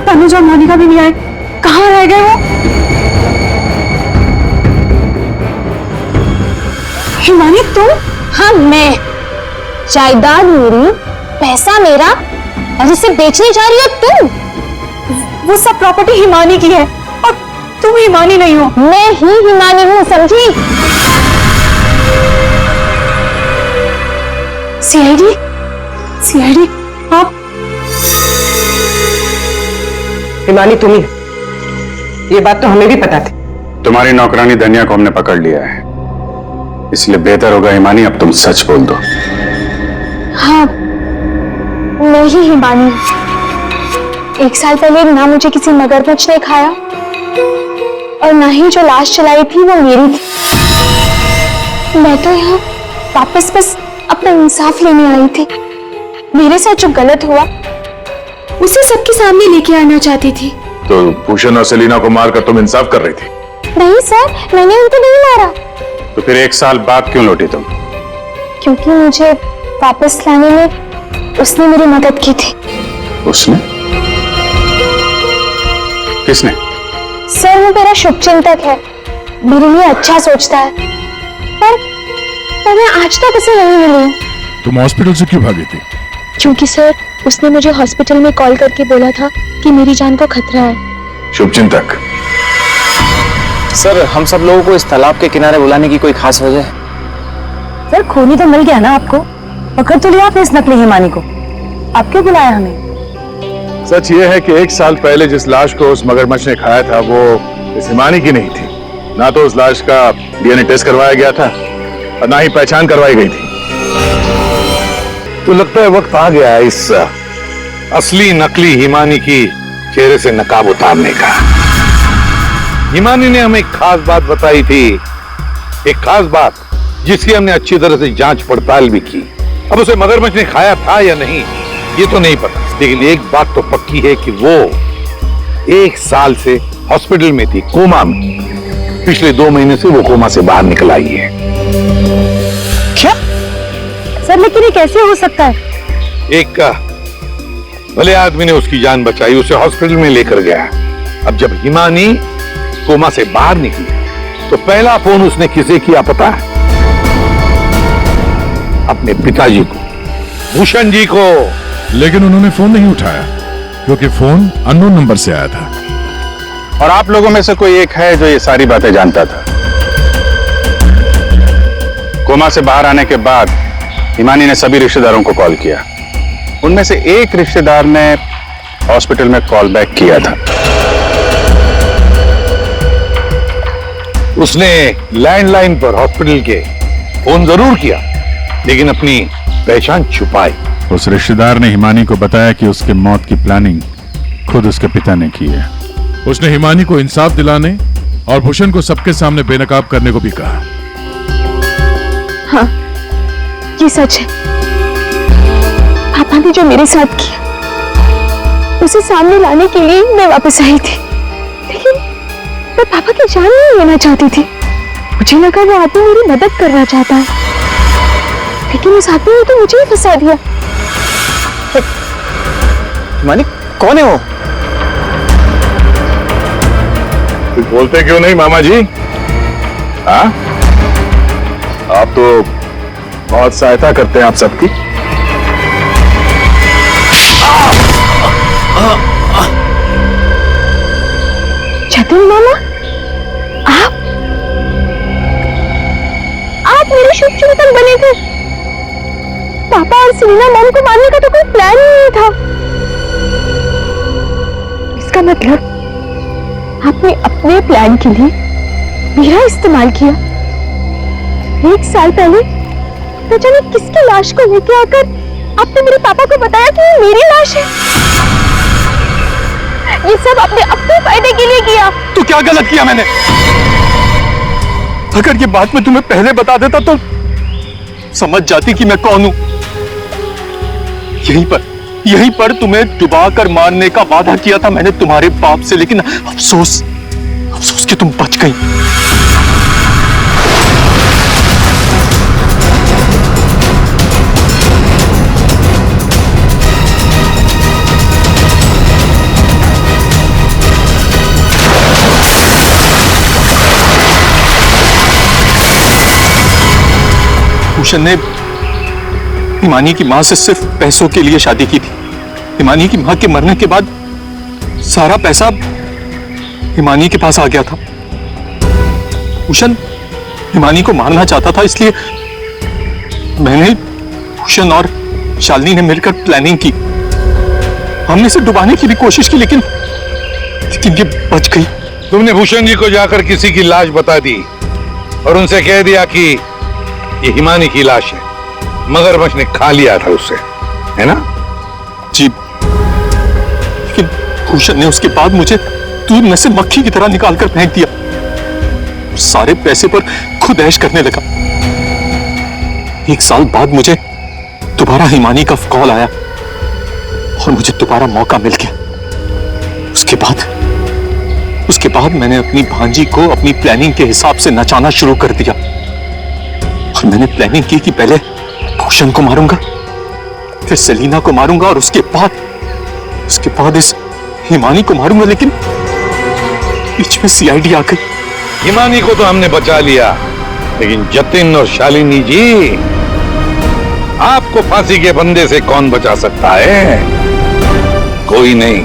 तनुज और मोनिका भी नहीं आए, कहाँ रह गए वो? हिमानी तुम? हाँ मैं। जायदाद मेरी, पैसा मेरा, और इसे बेचने जा रही हो तुम? वो सब प्रॉपर्टी हिमानी की है और तुम हिमानी नहीं हो। मैं ही हिमानी हूँ, समझी? सीआईडी? सीआईडी आप? हिमानी तुम ही, ये बात तो हमें भी पता थी। तुम्हारी नौकरानी धनिया को हमने पकड़ लिया है, इसलिए बेहतर होगा हिमानी अब तुम सच बोल दो। हाँ मैं ही हिमानी हूँ। 1 साल पहले ना मुझे किसी मगरमच्छ ने खाया और ना ही जो लाश चलाई थी वो मेरी थी। मैं तो यहाँ वापस बस अपना इंसाफ लेने आई थी। मेरे साथ जो गलत हुआ उसे सबके सामने लेके आना चाहती थी। तो भूषण और सेलिना को मारकर तुम इंसाफ कर रही थी? नहीं सर, मैंने उनको नहीं मारा। तो फिर 1 साल बाद क्यों लौटी तुम? क्योंकि मुझे वापस लाने में उसने मेरी मदद की थी। उसने? किसने? सर वो मेरा शुभचिंतक है, मेरे लिए अच्छा सोचता है, पर मैं आज तक उसे नहीं मिली हूँ। तुम हॉस्पिटल से क्यों भागी थी? क्योंकि सर उसने मुझे हॉस्पिटल में कॉल करके बोला था कि मेरी जान को खतरा है। शुभचिंतक? सर हम सब लोगों को इस तालाब के किनारे बुलाने की कोई खास वजह है? सर खूनी तो मिल गया ना आपको, पकड़ तो लिया आपने इस नकली हिमानी को, आप क्यों बुलाया हमें? सच ये है कि 1 साल पहले जिस लाश को उस मगरमच्छ ने खाया था वो इस हिमानी की नहीं थी। ना तो उस लाश का डीएनए टेस्ट करवाया गया था और ना ही पहचान करवाई गई थी। तो लगता है वक्त आ गया इस असली नकली हिमानी की चेहरे से नकाब उतारने का। हिमानी ने हमें एक खास बात बताई थी, एक खास बात जिसकी हमने अच्छी तरह से जांच पड़ताल भी की। अब उसे मगरमच्छ ने खाया था या नहीं ये तो नहीं पता, लेकिन एक बात तो पक्की है कि वो 1 साल से हॉस्पिटल में थी, कोमा में। पिछले 2 महीने से वो कोमा से बाहर निकल आई है। क्या? सर लेकिन ये कैसे हो सकता है? एक भले आदमी ने उसकी जान बचाई, उसे हॉस्पिटल में लेकर गया। अब जब हिमानी कोमा से बाहर निकली तो पहला फोन उसने किसे किया पता है? अपने पिताजी को, भूषण जी को। लेकिन उन्होंने फोन नहीं उठाया क्योंकि फोन अननोन नंबर से आया था। और आप लोगों में से कोई एक है जो ये सारी बातें जानता था। कोमा से बाहर आने के बाद हिमानी ने सभी रिश्तेदारों को कॉल किया। उनमें से एक रिश्तेदार ने हॉस्पिटल में कॉल बैक किया था। उसने लैंडलाइन पर हॉस्पिटल के फोन जरूर किया, लेकिन अपनी पहचान छुपाई। उस रिश्तेदार ने हिमानी को बताया कि उसके मौत की प्लानिंग खुद उसके पिता ने की है। उसने हिमानी को इंसाफ दिलाने और भूषण को सबके सामने बेनकाब करने को भी कहा। हाँ, ये सच है। पापा ने जो मेरे साथ किया उसे सामने लाने के लिए मैं वापस आई थी, लेकिन मैं पापा की जान नहीं लेना चाहती थी। मुझे लगा वो आदमी मेरी मदद करना चाहता है, लेकिन उस आदमी ने तो मुझे ही फंसा दिया। हिमानी कौन है वो? कुछ बोलते क्यों नहीं मामा जी? हाँ, आप तो बहुत सहायता करते हैं आप सबकी। जतिन मामा, आप मेरे शुभ चिंतक बने थे। पापा और सेलिना मॉम को मारने का तो कोई प्लान ही नहीं था। इसका मतलब आपने अपने प्लान के लिए मेरा इस्तेमाल किया। 1 साल पहले न जाने किसकी लाश को लेके आकर आपने मेरे पापा को बताया कि ये मेरी लाश है। ये सब आपने अपने फायदे के लिए किया। तो क्या गलत किया मैंने? अगर ये बात मैं तुम्हें पहले बता देता तो समझ जाती कि मैं कौन हूं। यहीं पर तुम्हें डुबा कर मारने का वादा किया था मैंने तुम्हारे बाप से, लेकिन अफसोस कि तुम बच गई। भूषण ने हिमानी की मां से सिर्फ पैसों के लिए शादी की थी। हिमानी की मां के मरने के बाद सारा पैसा हिमानी के पास आ गया था। भूषण हिमानी को मारना चाहता था, इसलिए मैंने, भूषण और शालिनी ने मिलकर प्लानिंग की। हमने इसे डुबाने की भी कोशिश की, लेकिन ये बच गई। तुमने भूषण जी को जाकर किसी की लाश बता दी और उनसे कह दिया कि ये हिमानी की लाश है, मगरमच्छ ने खा लिया था उसे, है ना? जी, लेकिन भूषण ने उसके बाद मुझे दूध में से मक्खी की तरह निकालकर फेंक दिया। सारे पैसे पर खुद ऐश करने लगा। 1 साल बाद मुझे दोबारा हिमानी का कॉल आया और मुझे दोबारा मौका मिल गया। उसके बाद मैंने अपनी भांजी को अपनी प्लानिंग के हिसाब से नचाना शुरू कर दिया। और मैंने प्लानिंग की कि पहले भूषण को मारूंगा, फिर सेलिना को मारूंगा और उसके बाद इस हिमानी को मारूंगा, लेकिन बीच में सीआईडी आ गई। हिमानी को तो हमने बचा लिया, लेकिन जतिन और शालिनी जी, आपको फांसी के फंदे से कौन बचा सकता है? कोई नहीं।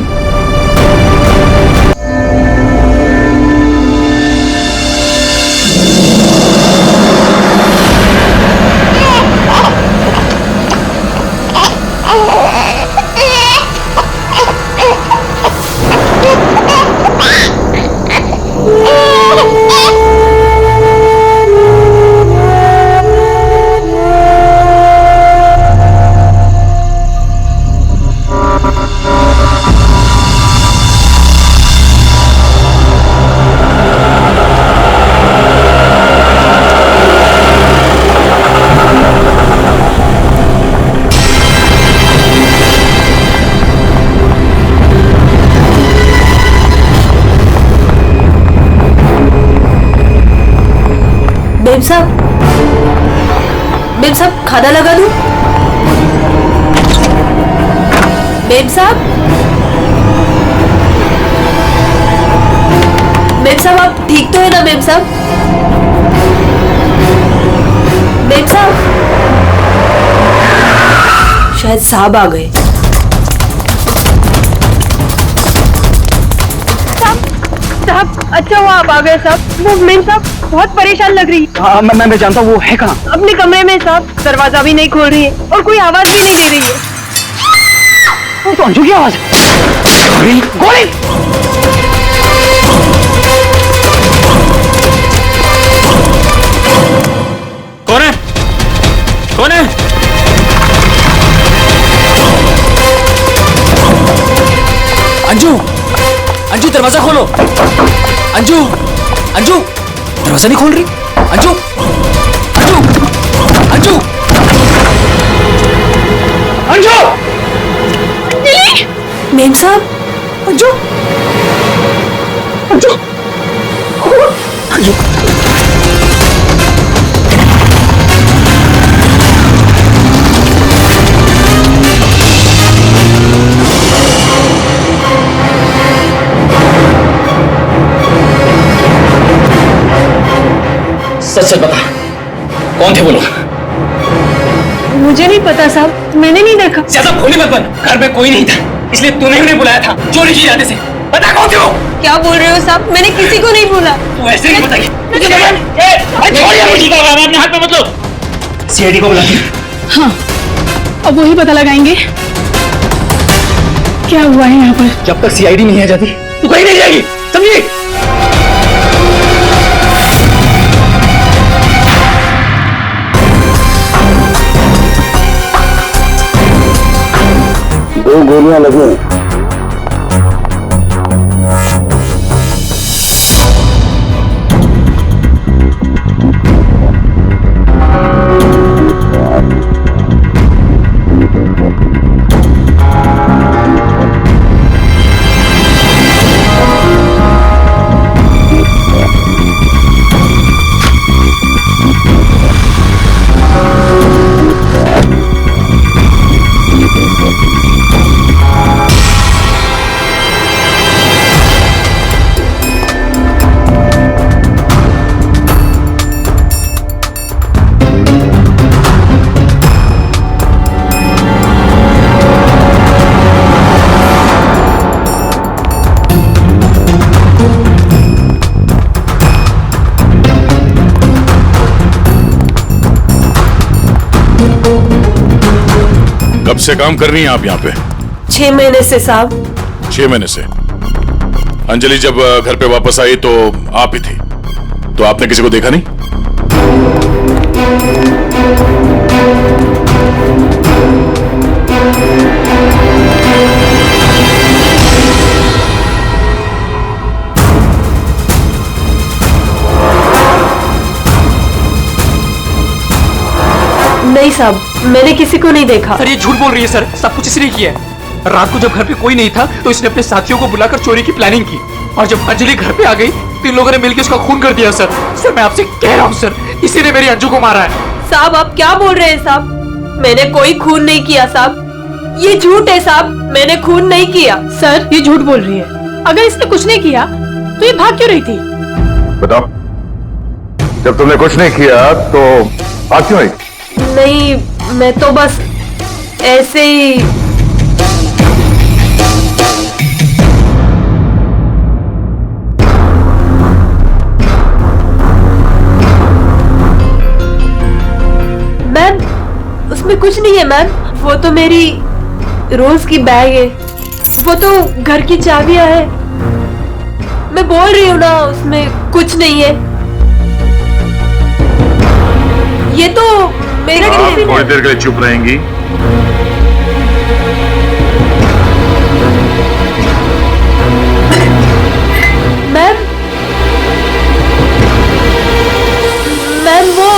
बेब साहब खाना लगा दूं? बेब साहब आप ठीक तो है ना? बेब साहब शायद साहब आ गए। साहब अच्छा हुआ आप आ गए साहब। वो मेम साहब बहुत परेशान लग रही है। हाँ, मैं जानता हूँ। वो है कहाँ? अपने कमरे में साहब, दरवाजा भी नहीं खोल रही है और कोई आवाज भी नहीं दे रही है। तो अंजू की आवाज है। गोली! अंजू, अंजू, दरवाजा नहीं खोल रही। अंजू, अंजू, अंजू, अंजू, मेम साहब, अंजू, अंजू, अंजू। सच सच बता, कौन थे वो लोग? मुझे नहीं पता साहब, मैंने नहीं देखा। ज्यादा भोली मत बन, घर में कोई नहीं था, इसलिए तूने उन्हें बुलाया था चोरी की इरादे से। बता कौन थे वो? क्या बोल रहे हो साहब, मैंने किसी को नहीं बोला। तू ऐसे नहीं बताइए। अपने हाथ में मत लो। सीआईडी को बुलाती है। हाँ, अब वही पता लगाएंगे क्या हुआ है यहाँ पर। जब तक सीआईडी नहीं आ जाती तू कहीं नहीं जाएगी, समझी? दो गोलियां लगी। कब से काम कर रही हैं आप यहाँ पे? 6 महीने से साहब। 6 महीने से। अंजलि जब घर पे वापस आई तो आप ही थी, तो आपने किसी को देखा नहीं? नहीं साहब, मैंने किसी को नहीं देखा। सर ये झूठ बोल रही है सर, सब कुछ इसने किया है। रात को जब घर पे कोई नहीं था तो इसने अपने साथियों को बुलाकर चोरी की प्लानिंग की, और जब अंजलि घर पे आ गई तो इन लोगों ने मिलकर उसका खून कर दिया। सर सर मैं आपसे कह रहा हूँ सर, इसी ने मेरी अंजू को मारा है। साहब आप क्या बोल रहे हैं साहब, मैंने कोई खून नहीं किया साहब, ये झूठ है साहब, मैंने खून नहीं किया। सर ये झूठ बोल रही है, अगर इसने कुछ नहीं किया तो ये भाग क्यों रही थी? बताओ, जब तुमने कुछ नहीं किया तो भाग क्यों रही? नहीं, मैं तो बस ऐसे ही। मैम उसमें कुछ नहीं है मैम, वो तो मेरी रोज की बैग है, वो तो घर की चाबियां है। मैं बोल रही हूँ ना, उसमें कुछ नहीं है। ये तो मेरा टिफिन है। थोड़ी देर के लिए चुप रहेंगी? मैम, मैम वो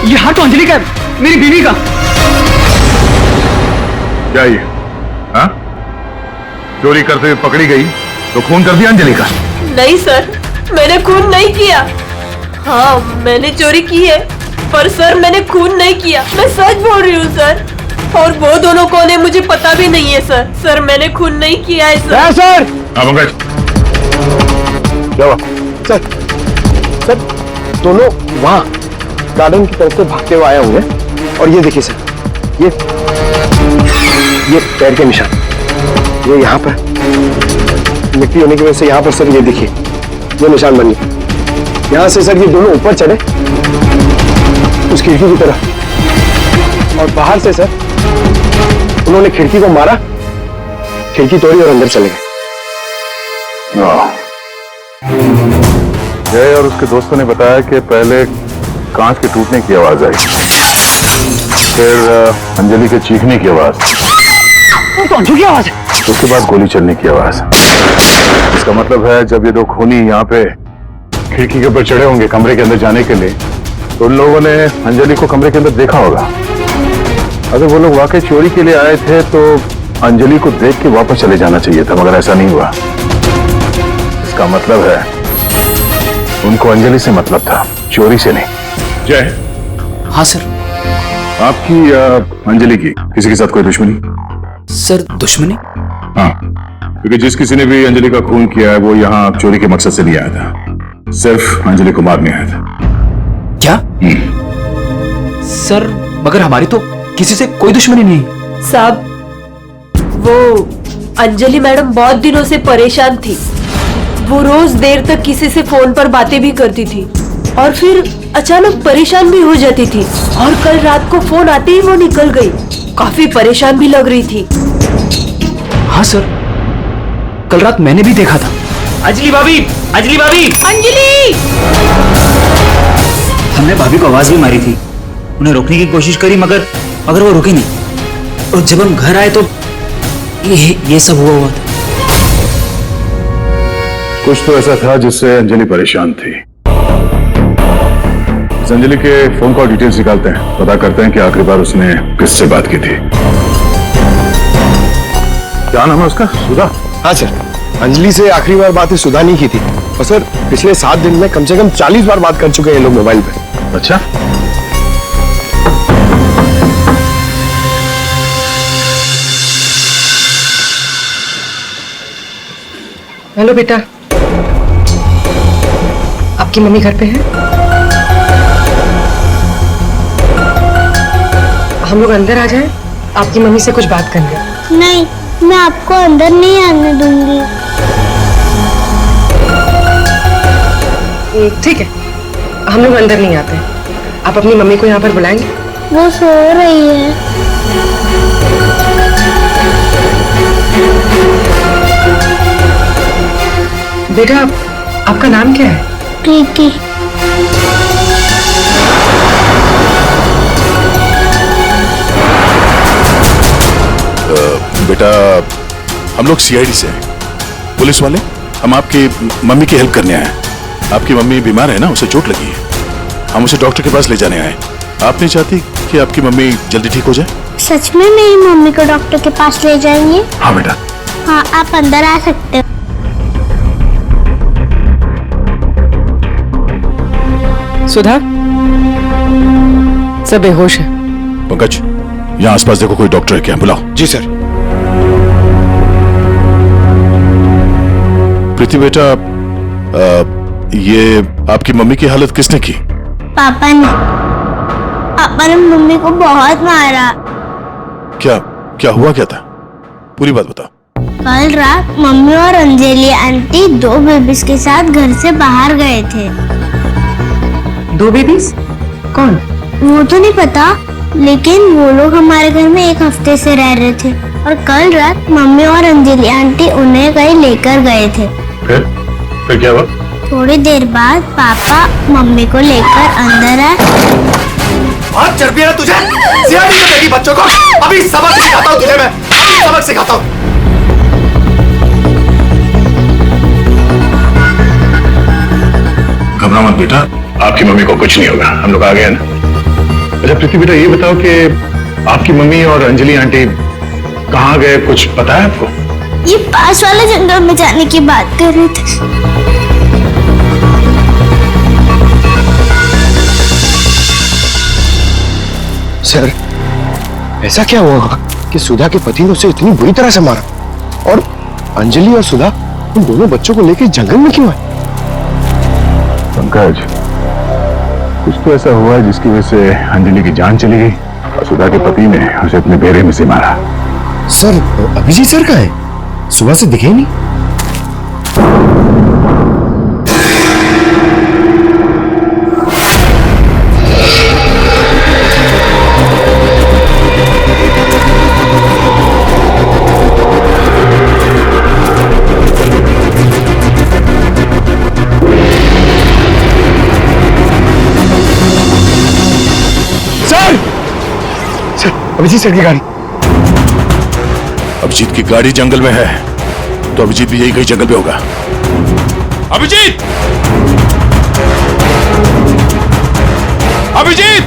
ये हाथ तो अंजलि का है, मेरी बीवी का। क्या ये? हाँ? चोरी करते हुए पकड़ी गई तो खून कर दिया अंजलि का? नहीं सर, मैंने खून नहीं किया। हाँ मैंने चोरी की है, पर सर मैंने खून नहीं किया, मैं सच बोल रही हूँ सर। और वो दोनों कौन है मुझे पता भी नहीं है सर। सर मैंने खून नहीं किया है सर। सर पंकज, क्या हुआ? सर सर दोनों वहाँ गार्डन की तरफ से भागते हुए आए होंगे, और ये देखिए सर, ये पैर के निशान, ये यहाँ पर मिट्टी होने की वजह से यहाँ पर सर ये देखिए ये निशान बन गए। यहाँ से सर ये दोनों ऊपर चढ़े उस खिड़की की तरफ, और बाहर से सर उन्होंने खिड़की को मारा, खिड़की तोड़ी और अंदर चले गए। जय और उसके दोस्तों ने बताया कि पहले कांच के टूटने की आवाज आई, फिर अंजलि के चीखने की आवाज। तो अंजू की आवाज है। उसके बाद गोली चलने की आवाज। इसका मतलब है जब ये दो खूनी यहाँ पे खिड़की के ऊपर चढ़े होंगे कमरे के अंदर जाने के लिए, तो उन लोगों ने अंजलि को कमरे के अंदर देखा होगा। अगर वो लोग वाकई चोरी के लिए आए थे तो अंजलि को देख के वापस चले जाना चाहिए था, मगर ऐसा नहीं हुआ। इसका मतलब है उनको अंजलि से मतलब था, चोरी से नहीं। जय, हाँ सर। आपकी अंजलि की किसी के साथ कोई दुश्मनी? सर दुश्मनी? हाँ, क्योंकि जिस किसी ने भी अंजलि का खून किया है वो यहाँ चोरी के मकसद से नहीं आया था, सिर्फ अंजलि को मारने आया था। क्या? सर मगर हमारी तो किसी से कोई दुश्मनी नहीं। साहब, वो अंजलि मैडम बहुत दिनों से परेशान थी। वो रोज देर तक किसी से फोन पर बातें भी करती थी और फिर अचानक परेशान भी हो जाती थी, और कल रात को फोन आते ही वो निकल गई। काफी परेशान भी लग रही थी। हाँ सर, कल रात मैंने भी देखा था। अंजलि भाभी, अंजलि भाभी, अंजलि! हमने भाभी को आवाज भी मारी थी, उन्हें रोकने की कोशिश करी, मगर वो रुकी नहीं। और जब हम घर आए तो ये सब हुआ था। कुछ तो ऐसा था जिससे अंजलि परेशान थी। इस अंजलि के फोन कॉल डिटेल्स निकालते हैं, पता करते हैं कि आखिरी बार उसने किससे बात की थी। क्या नाम है उसका? सुधा? हाँ सर, अंजलि से आखिरी बार बात सुधा नहीं की थी, और सर पिछले 7 दिन में कम से कम 40 बार बात कर चुके हैं ये लोग मोबाइल पे। अच्छा, हेलो बेटा, आपकी मम्मी घर पे है? हम लोग अंदर आ जाएं? आपकी मम्मी से कुछ बात करनी है। नहीं, मैं आपको अंदर नहीं आने दूंगी। ठीक है, हम लोग अंदर नहीं आते। आप अपनी मम्मी को यहाँ पर बुलाएंगे? वो सो रही है। बेटा, आपका नाम क्या है? प्रीति। बेटा, हम लोग सीआईडी से हैं, पुलिस वाले। हम आपकी मम्मी की हेल्प करने आए हैं। आपकी मम्मी बीमार है ना, उसे चोट लगी है, हम उसे डॉक्टर के पास ले जाने आए। आप नहीं चाहती कि आपकी मम्मी जल्दी ठीक हो जाए? सच में मेरी मम्मी को डॉक्टर के पास ले जाएंगे? हाँ बेटा। हाँ, आप अंदर आ सकते हो। सुधा, सब बेहोश है। पंकज, यहाँ आसपास देखो कोई डॉक्टर है क्या, बुलाओ। जी सर। प्रीति बेटा, ये आपकी मम्मी की हालत किसने की? पापा ने मम्मी को बहुत मारा। क्या हुआ, क्या था? पूरी बात बताओ। कल रात मम्मी और अंजलि आंटी 2 बेबीज के साथ घर से बाहर गए थे। 2 बेबीज? कौन? वो तो नहीं पता, लेकिन वो लोग हमारे घर में 1 हफ्ते से रह रहे थे, और कल रात मम्मी और अंजलि आंटी उन्हें कहीं लेकर गए थे। फिर क्या हुआ? थोड़ी देर बाद पापा मम्मी को लेकर अंदर आए। बहुत चर्बी है तुझे, सीआईडी में देगी बच्चों को। अभी सबक सिखाता हूँ तुझे, मैं अभी सबक सिखाता हूँ। घबरा मत बेटा, आपकी मम्मी को कुछ नहीं होगा, हम लोग आ गए ना। अच्छा प्रीति बेटा, ये बताओ कि आपकी मम्मी और अंजलि आंटी कहाँ गए, कुछ पता है आपको? ये पास वाले जंगल में जाने की बात कर रहे थे। सर, ऐसा क्या हुआ कि सुधा के पति ने उसे इतनी बुरी तरह से मारा, और अंजलि और सुधा उन दोनों बच्चों को लेकर जंगल में क्यों आए? पंकज, कुछ तो ऐसा हुआ है जिसकी वजह से अंजलि की जान चली गई और सुधा के पति ने उसे अपने बेड़े में से मारा। सर, अभिजीत सर कहाँ है? सुबह से दिखे ही नहीं। सर, अभिजीत सर की गाड़ी। अभिजीत की गाड़ी जंगल में है तो अभिजीत भी यही कहीं जंगल में होगा। अभिजीत! अभिजीत!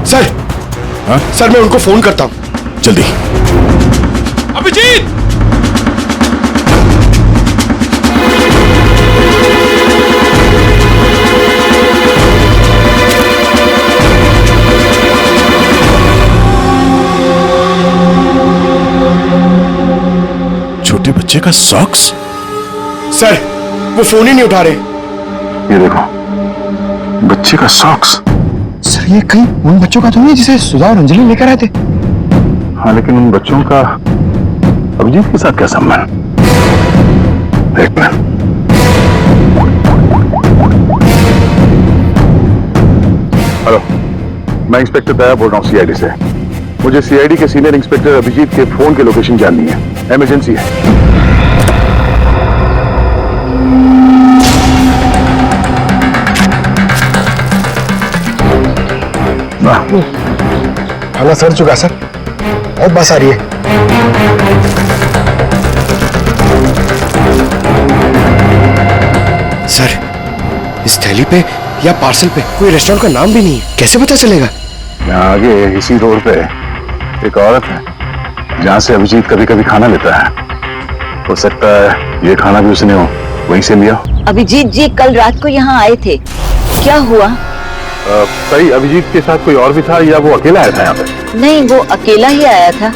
सर, हाँ? सर मैं उनको फोन करता हूं। जल्दी। अभिजीत! छोटे बच्चे का सॉक्स? सर वो फोन ही नहीं उठा रहे। ये देखो, बच्चे का सॉक्स। सर ये कहीं उन बच्चों का तो नहीं जिसे सुधा और अंजलि लेकर आए थे? हाँ, लेकिन उन बच्चों का अभिजीत के साथ क्या संबंध? एक मिनट। हेलो, मैं इंस्पेक्टर दया बोल रहा हूँ सीआईडी से। मुझे सीआईडी के सीनियर इंस्पेक्टर अभिजीत के फोन की लोकेशन जाननी है, इमरजेंसी है। थाना सर चुका सर, बहुत बस आ रही है। सर इस थैली पे या पार्सल पे कोई रेस्टोरेंट का नाम भी नहीं है, कैसे पता चलेगा? यहाँ आगे इसी रोड पे एक औरत है जहाँ से अभिजीत कभी कभी खाना लेता है। हो सकता है ये खाना भी उसने वहीं से लिया। अभिजीत जी कल रात को यहाँ आए थे, क्या हुआ? सही, अभिजीत के साथ कोई और भी था या वो अकेला आया था यहाँ पे? नहीं, वो अकेला ही आया था।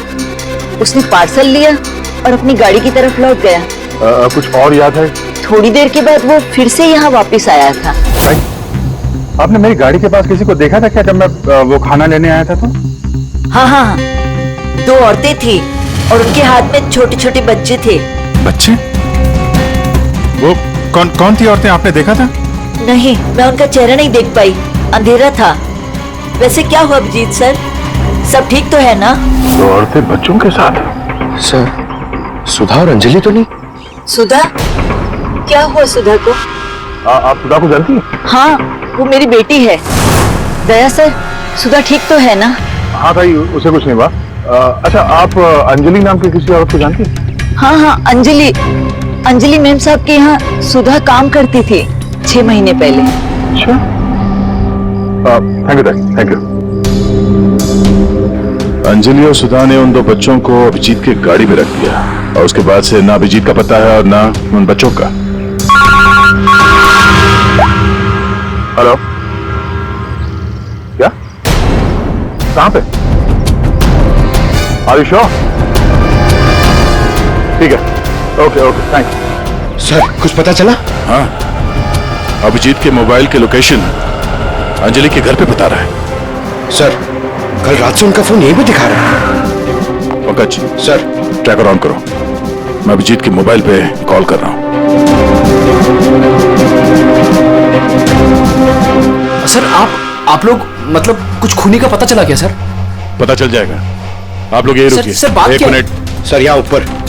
उसने पार्सल लिया और अपनी गाड़ी की तरफ लौट गया। कुछ और याद है? थोड़ी देर के बाद वो फिर से यहाँ वापस आया था। भाई, आपने मेरी गाड़ी के पास किसी को देखा था क्या जब मैं वो खाना लेने आया था तो? हाँ हाँ हाँ, 2 औरतें थी और उनके हाथ में छोटे छोटे बच्चे थे। बच्चे? वो कौन थी औरतें, आपने देखा था? नहीं, मैं उनका चेहरा नहीं देख पाई, अंधेरा था। वैसे क्या हुआ अभिजीत सर, सब ठीक तो है ना? 2 औरतें बच्चों के साथ? सर सुधा और अंजलि तो नहीं? सुधा? क्या हुआ सुधा को? आप सुधा को जानती हैं? हाँ, वो मेरी बेटी है। दया सर, सुधा ठीक तो है ना? हाँ भाई, उसे कुछ नहीं हुआ। अच्छा, आप अंजलि नाम की किसी औरत को जानती हैं? हाँ हाँ, अंजलि मैम साहब के यहाँ सुधा काम करती थी 6 महीने पहले। अच्छा, thank you, thank you. Anjali और सुधा ने उन 2 बच्चों को अभिजीत की गाड़ी में रख दिया और उसके बाद से ना अभिजीत का पता है और ना उन बच्चों का। हेलो, क्या? कहाँ पे? Are you sure? ठीक है, ओके ओके, थैंक्स। सर कुछ पता चला? हाँ, अभिजीत के मोबाइल के लोकेशन अंजलि के घर पे बता रहा है। सर कल रात से उनका फोन यहीं पे दिखा रहा है। पंकज सर ट्रैकर ऑन करो, मैं अभिजीत के मोबाइल पे कॉल कर रहा हूँ। सर आप लोग मतलब कुछ खूनी का पता चला क्या सर? पता चल जाएगा, आप लोग यही रुकिए। सर बात 1 क्या? मिनट। सर यहाँ ऊपर।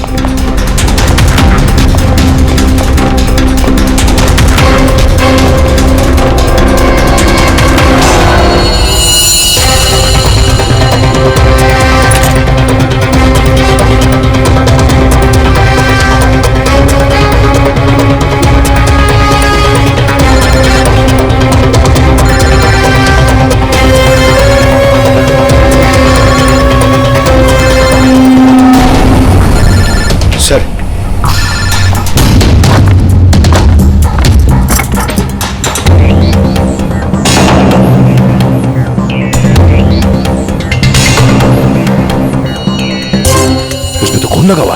सर उसमें तो खून लगा हुआ।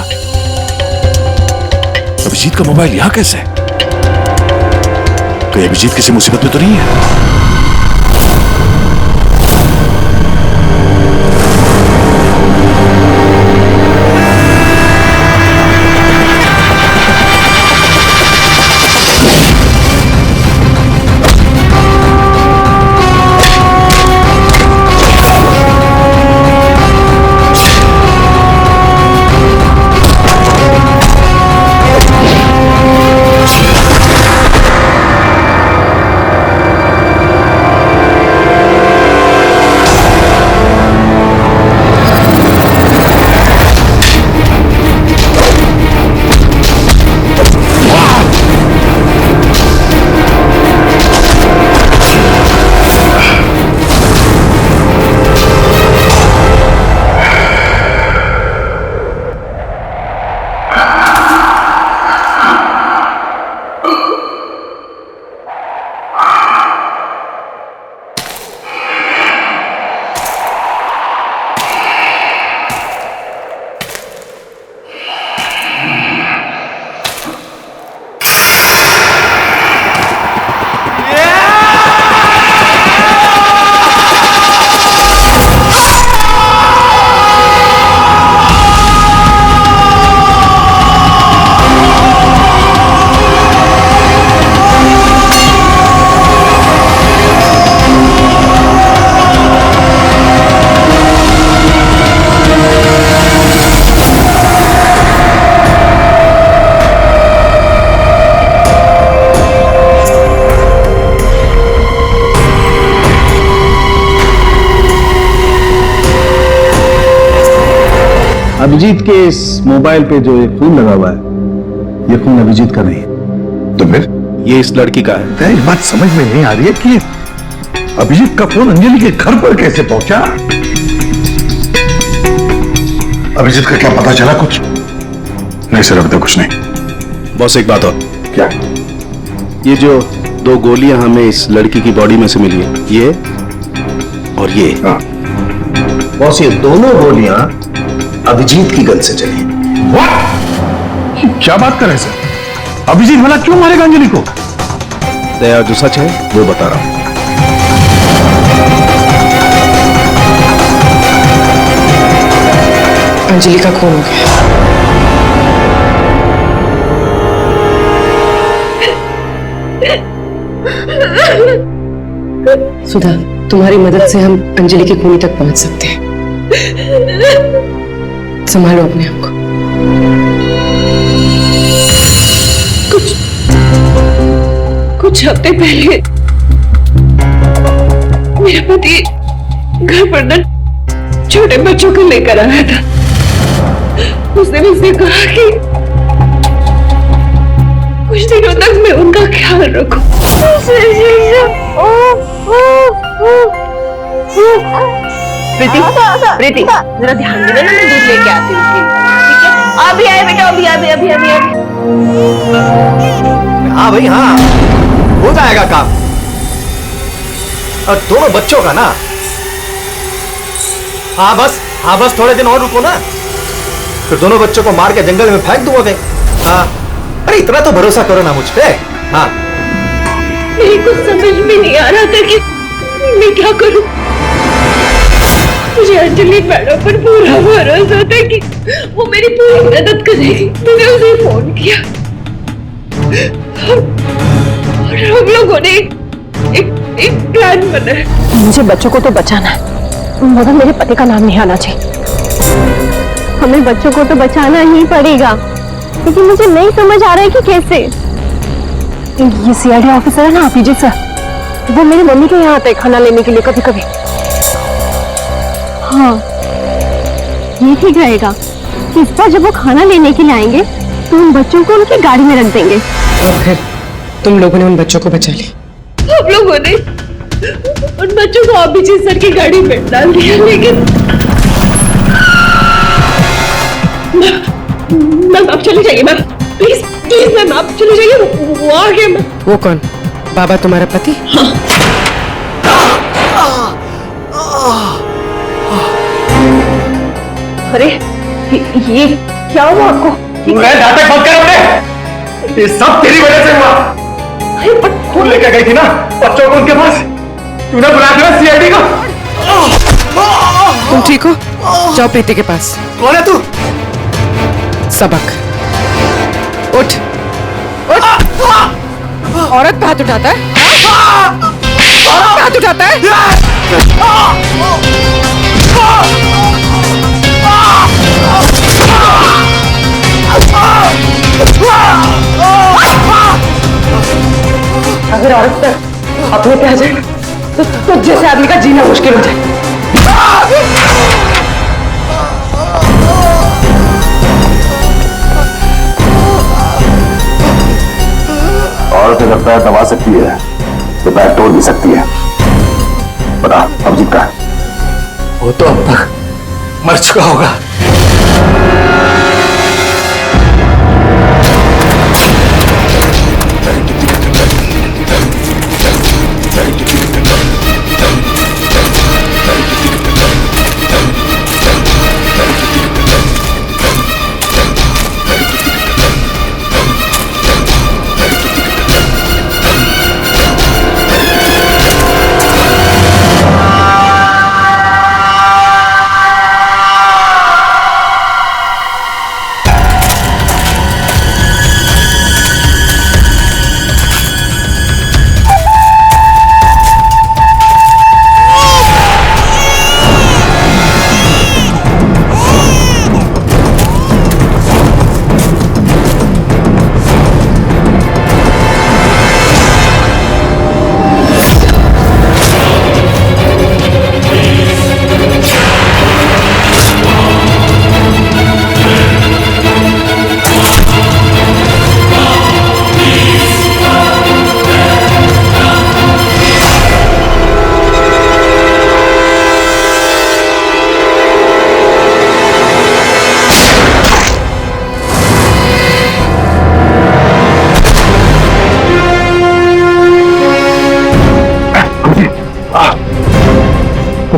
अभिजीत का मोबाइल यहां कैसे? कहीं अभिजीत किसी मुसीबत में तो नहीं है? अभिजीत के इस मोबाइल पे जो एक फोन लगा हुआ है, ये फोन अभिजीत का नहीं है। तो फिर ये इस लड़की का है। तेरी बात समझ में नहीं आ रही है कि अभिजीत का फोन अंजलि के घर पर कैसे पहुंचा? अभिजीत का क्या पता चला कुछ? नहीं सर, अभी तक कुछ नहीं। बॉस एक बात और। क्या? ये जो 2 गोलियां हमें इस लड़की की बॉडी में से मिली है, ये और ये, बॉस ये दोनों गोलियां अभिजीत की गन से चली। What? क्या बात कर रहे हैं सर? अभिजीत भला क्यों मारेगा अंजलि को? दया जो सच है वो बता रहा हूं। अंजलि का खून हो गया। सुधा, तुम्हारी मदद से हम अंजलि की खूनी तक पहुंच सकते हैं। संभालो अपने आप को। कुछ हफ्ते पहले मेरा पति घर पर न छोटे बच्चों को लेकर आया था। उसने मुझसे कहा कि कुछ दिनों तक मैं उनका ख्याल रखूं। प्रीति, प्रीति, जरा ध्यान देना, मैं दूध लेके आती हूँ। ठीक है? अभी आए बेटा, अभी। हाँ भाई हाँ, हो जाएगा काम। और दोनों बच्चों का ना, हाँ बस थोड़े दिन और रुको ना, फिर दोनों बच्चों को मार के जंगल में फेंक दूंगा। हाँ, अरे इतना तो भरोसा करो ना मुझ पे। हाँ, मेरे को समझ में नहीं आ रहा था कि मैं क्या करूं। मुझे अंजलि मैडम पर पूरा भरोसा था कि वो मेरी पूरी मदद करेगी। मैंने उसे फोन किया और हम लोगों ने एक प्लान बनाया। मुझे बच्चों को तो बचाना है, मगर मेरे पति का नाम नहीं आना चाहिए। हमें बच्चों को तो बचाना ही पड़ेगा, लेकिन मुझे नहीं समझ आ रहा है कि कैसे। ये सीआईडी ऑफिसर है ना अभिजीत सर, वो मेरी मम्मी के यहाँ आते हैं खाना लेने के लिए कभी कभी। हाँ, ये ठीक रहेगा कि इस बार जब वो खाना लेने के लिए आएंगे तो उन बच्चों को उनकी गाड़ी में रख देंगे। और फिर तुम लोगों ने उन बच्चों को बचा लिया। हम लोगों ने उन बच्चों को अभिजीत सर की गाड़ी में डाल दिया, लेकिन मैम आप चले जाइए। मैम प्लीज मैम आप चले जाइए। वो आ गया। मैम वो कौन? बाबा तुम्हारा पति? हाँ। अरे ये क्या हुआ आपको? नाटक बंद कर अपने। ये सब तेरी वजह से हुआ। तू लेकर गई थी ना बच्चों को उनके पास, तूने बुला दिया सीआईडी को। तुम ठीक हो? जाओ प्रीति के पास। कौन है तू? सबक। उठ। औरत पे हाथ उठाता है? औरत पे हाथ उठाता है? अगर औरत पर अपने पे आ जाए तो जैसे आदमी का जीना मुश्किल हो जाए। औरत लगता है दबा सकती है तो बैग तोड़ भी सकती है। बता अभिजीत का? वो तो अब तक मर चुका होगा।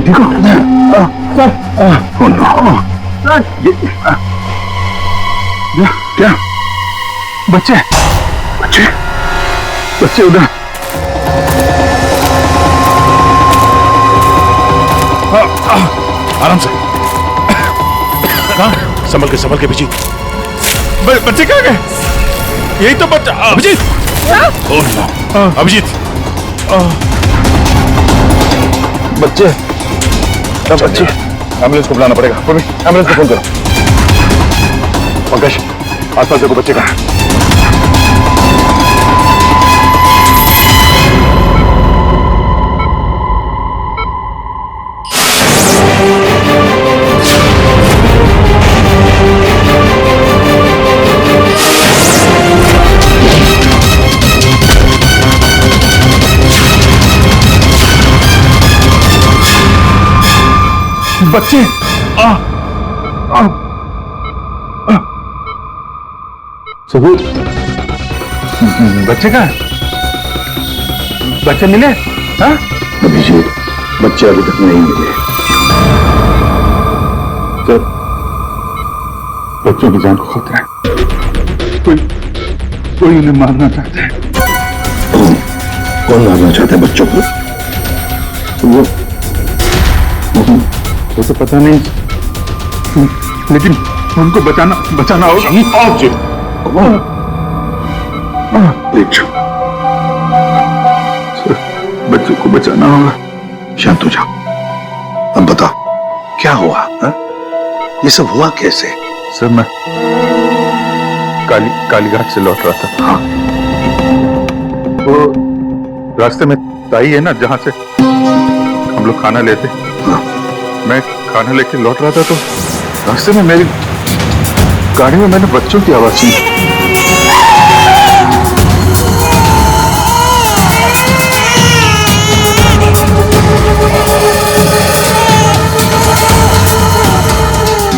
ठीक हो? क्या बच्चे बच्चे बच्चे उधर आराम से। कहाँ? संभल के पीछे। बच्चे कहाँ गए? यही तो बच्चा। अभिजीत! Oh no, Abhijeet! बच्चे बच्चे एम्बुलेंस को बुलाना पड़ेगा। एम्बुलेंस को फोन करो। पंकज, आसपास देखो बच्चे कहाँ। बच्चे सबूत बच्चे कहाँ? बच्चे मिले? हाँ? अभिजीत, बच्चे अभी तक नहीं मिले। सर, बच्चों की जान को खतरा है। कोई उन्हें मारना चाहता है। कौन मारना चाहता है बच्चों को? वो तो पता नहीं, लेकिन उनको बचाना होगा। बच्चों को बचाना होगा। शांत हो जाओ। अब बताओ क्या हुआ? हा? ये सब हुआ कैसे? सर, मैं कालीघाट से लौट रहा था। हाँ? वो रास्ते में ताई है ना, जहां से हम लोग खाना लेते। हाँ? मैं खाना लेके लौट रहा था तो रास्ते में मेरी गाड़ी में मैंने बच्चों की आवाज सुनी।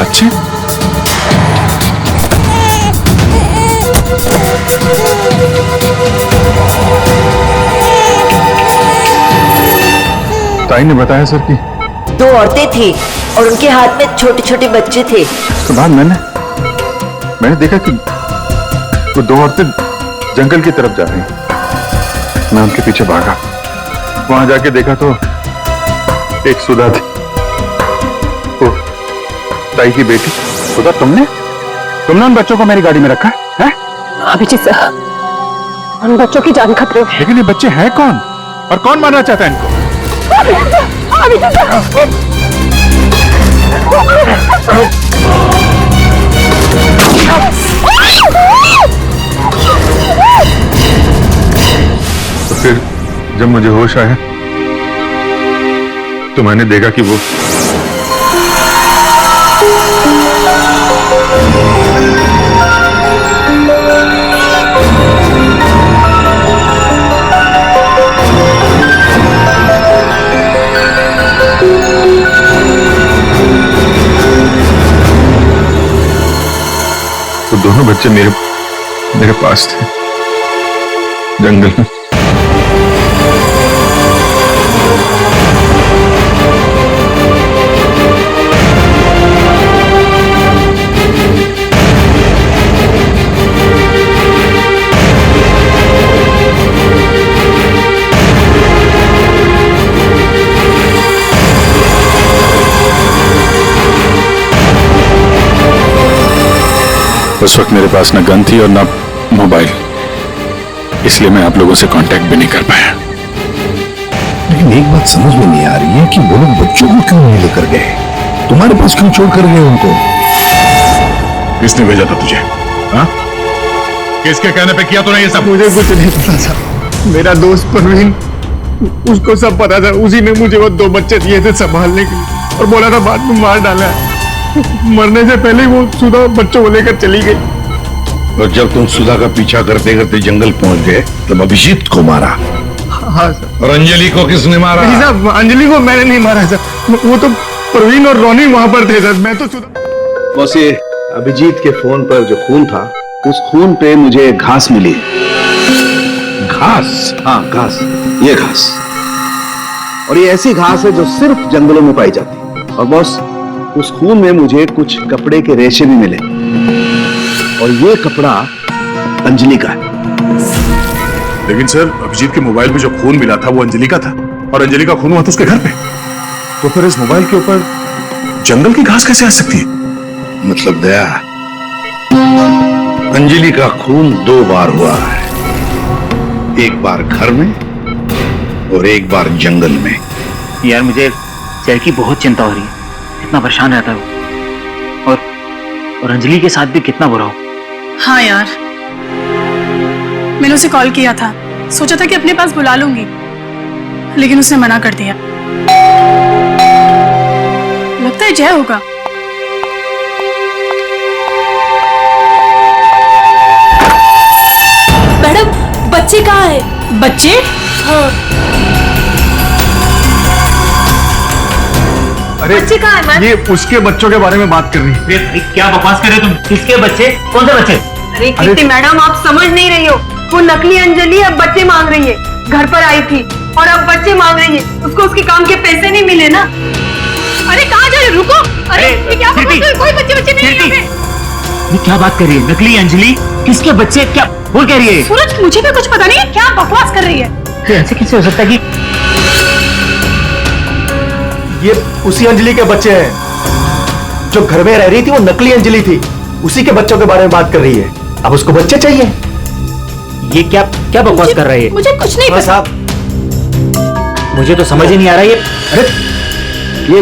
बच्चे? ताई ने बताया सर कि 2 औरतें थी और उनके हाथ में छोटे छोटे बच्चे थे। उसके बाद मैंने देखा कि वो 2 औरतें जंगल की तरफ जा रही हैं। मैं उनके पीछे भागा। वहां जाके देखा तो एक सुधा थी, वो ताई की बेटी। सुधा, तुमने उन बच्चों को मेरी गाड़ी में रखा है? अभिजीत सर, उन बच्चों की जान खतरे में। लेकिन ये बच्चे हैं कौन और कौन मारना चाहता है इनको? तो फिर जब मुझे होश आया तो मैंने देखा कि वो दोनों बच्चे मेरे पास थे जंगल में। उस वक्त मेरे पास न गन थी और न मोबाइल, इसलिए मैं आप लोगों से कांटेक्ट भी नहीं कर पाया। लेकिन एक बात समझ में नहीं आ रही है कि वो लोग बच्चों को क्यों नहीं लेकर गए? तुम्हारे पास क्यों छोड़ कर गए उनको? किसने भेजा था तुझे? हाँ? किसके कहने पे किया तूने ये सब? मुझे कुछ नहीं पता था। मेरा दोस्त परवीन, उसको सब पता था। उसी ने मुझे वो 2 बच्चे दिए थे संभालने के लिए और बोला था बाद में मार डाला है। मरने से पहले वो सुधा बच्चों को लेकर चली गई। और जब तुम सुधा का पीछा करते करते जंगल पहुंच गए तब अभिजीत को मारा? हाँ सर। और अंजलि को किसने मारा? नहीं साहब, अंजलि को मैंने नहीं मारा सर। वो तो परवीन और रोनी वहां पर थे सर। मैं तो सुधा। बस ये अभिजीत के फोन पर जो खून था, उस खून पे मुझे घास मिली। घास? हाँ, घास, ये घास। और ये ऐसी घास है जो सिर्फ जंगलों में पाई जाती है। और बॉस, उस खून में मुझे कुछ कपड़े के रेशे भी मिले, और ये कपड़ा अंजलि का है। लेकिन सर, अभिजीत के मोबाइल में जो खून मिला था वो अंजलि का था, और अंजलि का खून हुआ था उसके घर पे। तो फिर इस मोबाइल के ऊपर जंगल की घास कैसे आ सकती है? मतलब दया, अंजलि का खून 2 बार हुआ है, एक बार घर में और एक बार जंगल में। यार मुझे जय की बहुत चिंता हो रही है, इतना परेशान रहता है वो, और अंजलि के साथ भी कितना बुरा हो। हाँ यार, मैंने उसे कॉल किया था, सोचा था कि अपने पास बुला लूंगी, लेकिन उसने मना कर दिया। लगता है जय होगा। मैडम, बच्चे कहाँ है? बच्चे? हाँ। अरे बच्चे कहाँ है मैम? ये उसके बच्चों के बारे में बात कर रही है। क्या बकवास कर रहे हो तुम? किसके बच्चे? कौन से बच्चे? अरे कीर्ति मैडम, आप समझ नहीं रही हो। वो नकली अंजलि अब बच्चे मांग रही है। घर पर आई थी और अब बच्चे मांग रही है। उसको उसके काम के पैसे नहीं मिले ना। अरे कहाँ जा रहे? रुको। अरे ये क्या बकवास कर रही? कोई बच्चे नहीं है यहाँ पे। ये क्या बात कर रही है? नकली अंजलि? किसके बच्चे? क्या बोल कह रही है? सूरज, मुझे भी कुछ पता नहीं है, क्या बकवास कर रही है। तो ऐसे कैसे हो सकता है कि ये उसी अंजलि के बच्चे हैं जो घर में रह रही थी। वो नकली अंजलि थी, उसी के बच्चों के बारे में बात कर रही है। अब उसको बच्चे चाहिए। ये क्या क्या बकवास कर रही है? मुझे कुछ नहीं पता। साहब, मुझे तो समझ ही नहीं आ रहा ये। अरे ये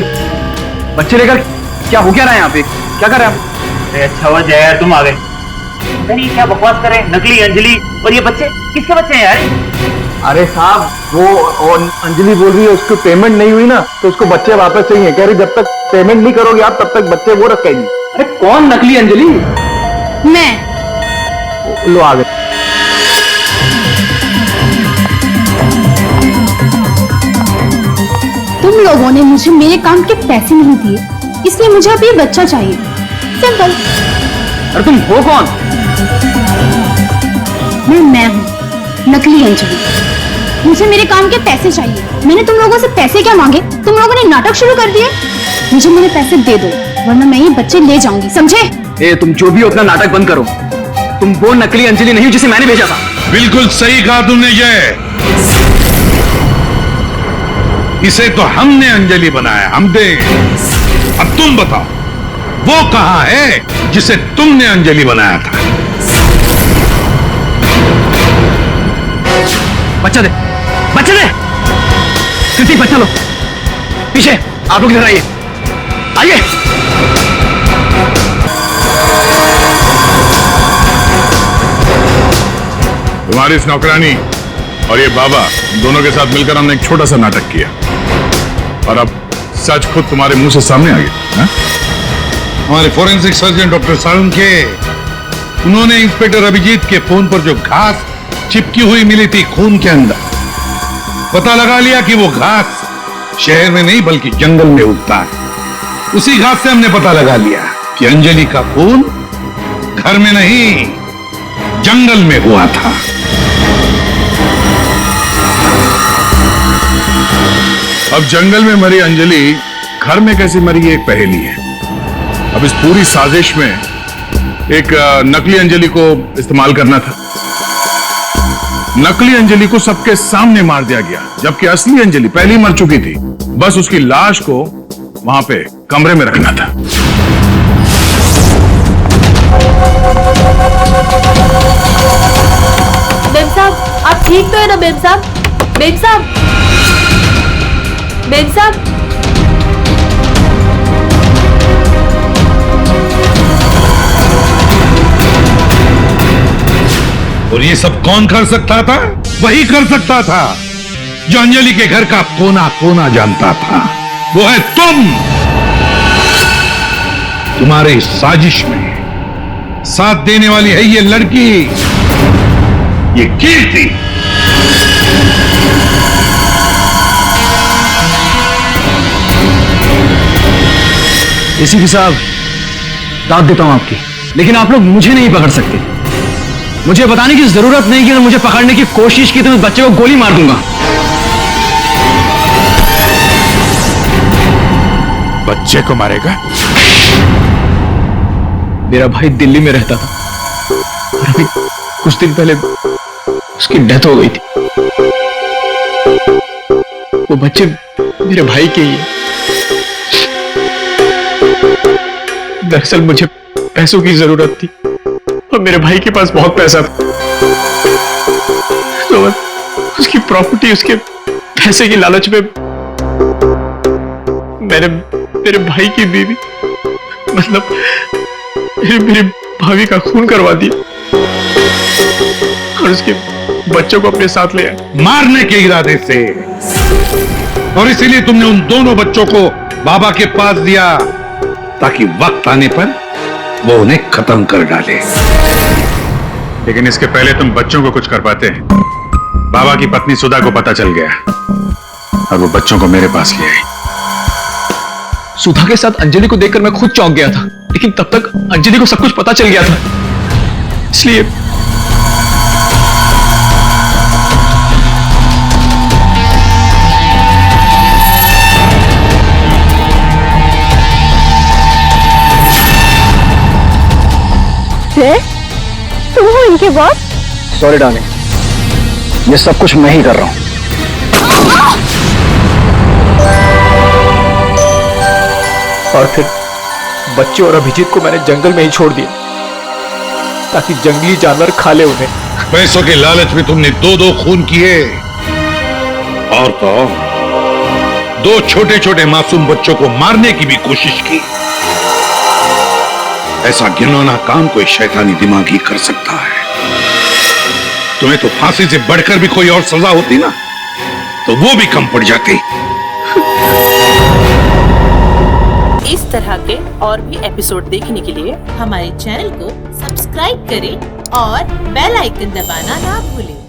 बच्चे लेकर क्या हो क्या रहा है यहाँ पे? क्या कर रहे हैं आप? अच्छा हुआ जय यार तुम आ गए। नहीं, क्या बकवास कर रहे हैं? नकली अंजलि और ये बच्चे किसके बच्चे हैं यार? अरे साहब, वो अंजलि बोल रही है उसको पेमेंट नहीं हुई ना, तो उसको बच्चे वापस चाहिए। कह रही जब तक पेमेंट नहीं करोगे आप तब तक बच्चे वो रखेगी। अरे कौन नकली अंजलि? मैं। लो आ गए। तुम लोगों ने मुझे मेरे काम के पैसे नहीं दिए, इसलिए मुझे अब ये बच्चा चाहिए। सिंपल। अरे तुम हो कौन? मैं हूँ नकली अंजलि। मुझे मेरे काम के पैसे चाहिए। मैंने तुम लोगों से पैसे क्या मांगे? तुम लोगों ने नाटक शुरू कर दिए। मुझे मेरे पैसे दे दो, वरना मैं ये बच्चे ले जाऊंगी, समझे? ए, तुम जो भी हो अपना नाटक बंद करो। तुम वो नकली अंजलि नहीं हो जिसे मैंने भेजा था। बिल्कुल सही कहा तुमने जय। इसे तो हमने अंजलि बनाया, हमने। अब तुम बताओ, वो कहां है जिसे तुमने अंजलि बनाया था? बच्चा दे, बच्चा दे। कृति, बच्चा लो। पीछे आप लोग इधर आइए, आइए। तुम्हारी इस नौकरानी और ये बाबा दोनों के साथ मिलकर हमने एक छोटा सा नाटक किया, और अब सच खुद तुम्हारे मुंह से सामने आ गया। हमारे फोरेंसिक सर्जन डॉक्टर सारुण के, उन्होंने इंस्पेक्टर अभिजीत के फोन पर जो घास चिपकी हुई मिली थी खून के अंदर, पता लगा लिया कि वो घास शहर में नहीं बल्कि जंगल में उगता है। उसी घास से हमने पता लगा लिया कि अंजलि का खून घर में नहीं जंगल में हुआ था। अब जंगल में मरी अंजलि घर में कैसे मरी, ये एक पहेली है। अब इस पूरी साजिश में एक नकली अंजलि को इस्तेमाल करना था। नकली अंजलि को सबके सामने मार दिया गया, जबकि असली अंजलि पहले ही मर चुकी थी। बस उसकी लाश को वहां पे कमरे में रखना था। मेम साहब, आप ठीक तो है ना? मेम साहब, मेम साहब, मेम साहब। और ये सब कौन कर सकता था? वही कर सकता था जो अंजलि के घर का कोना कोना जानता था। वो है तुम। तुम्हारे इस साजिश में साथ देने वाली है ये लड़की, ये कीर्ति। एसीपी साहब, दाद देता हूं आपकी, लेकिन आप लोग मुझे नहीं पकड़ सकते। मुझे बताने की जरूरत नहीं कि अगर मुझे पकड़ने की कोशिश की तो मैं बच्चे को गोली मार दूंगा। बच्चे को मारेगा? मेरा भाई दिल्ली में रहता था और अभी कुछ दिन पहले उसकी डेथ हो गई थी। वो बच्चे मेरे भाई के ही है। दरअसल मुझे पैसों की जरूरत थी और मेरे भाई के पास बहुत पैसा था, तो उसकी प्रॉपर्टी, उसके पैसे की लालच में मैंने मेरे भाई की बीवी, मतलब मेरी भाभी का खून करवा दिया और उसके बच्चों को अपने साथ ले आए मारने के इरादे से। और इसीलिए तुमने उन दोनों बच्चों को बाबा के पास दिया ताकि वक्त आने पर वो उन्हें खत्म कर डाले। लेकिन इसके पहले तुम बच्चों को कुछ कर पाते। बाबा की पत्नी सुधा को पता चल गया और वो बच्चों को मेरे पास ले आई। सुधा के साथ अंजलि को देखकर मैं खुद चौंक गया था, लेकिन तब तक अंजलि को सब कुछ पता चल गया था, इसलिए तुम हो इनके बॉस? सॉरी डार्लिंग, ये सब कुछ मैं ही कर रहा हूं। और फिर बच्चे और अभिजीत को मैंने जंगल में ही छोड़ दिया ताकि जंगली जानवर खा ले उन्हें। पैसों के लालच में तुमने दो खून किए और तो दो छोटे छोटे मासूम बच्चों को मारने की भी कोशिश की। ऐसा घिनौना काम कोई शैतानी दिमाग ही कर सकता है। तुम्हें तो फांसी से बढ़कर भी कोई और सजा होती ना, तो वो भी कम पड़ जाती। इस तरह के और भी एपिसोड देखने के लिए हमारे चैनल को सब्सक्राइब करें और बेल आइकन दबाना ना भूलें।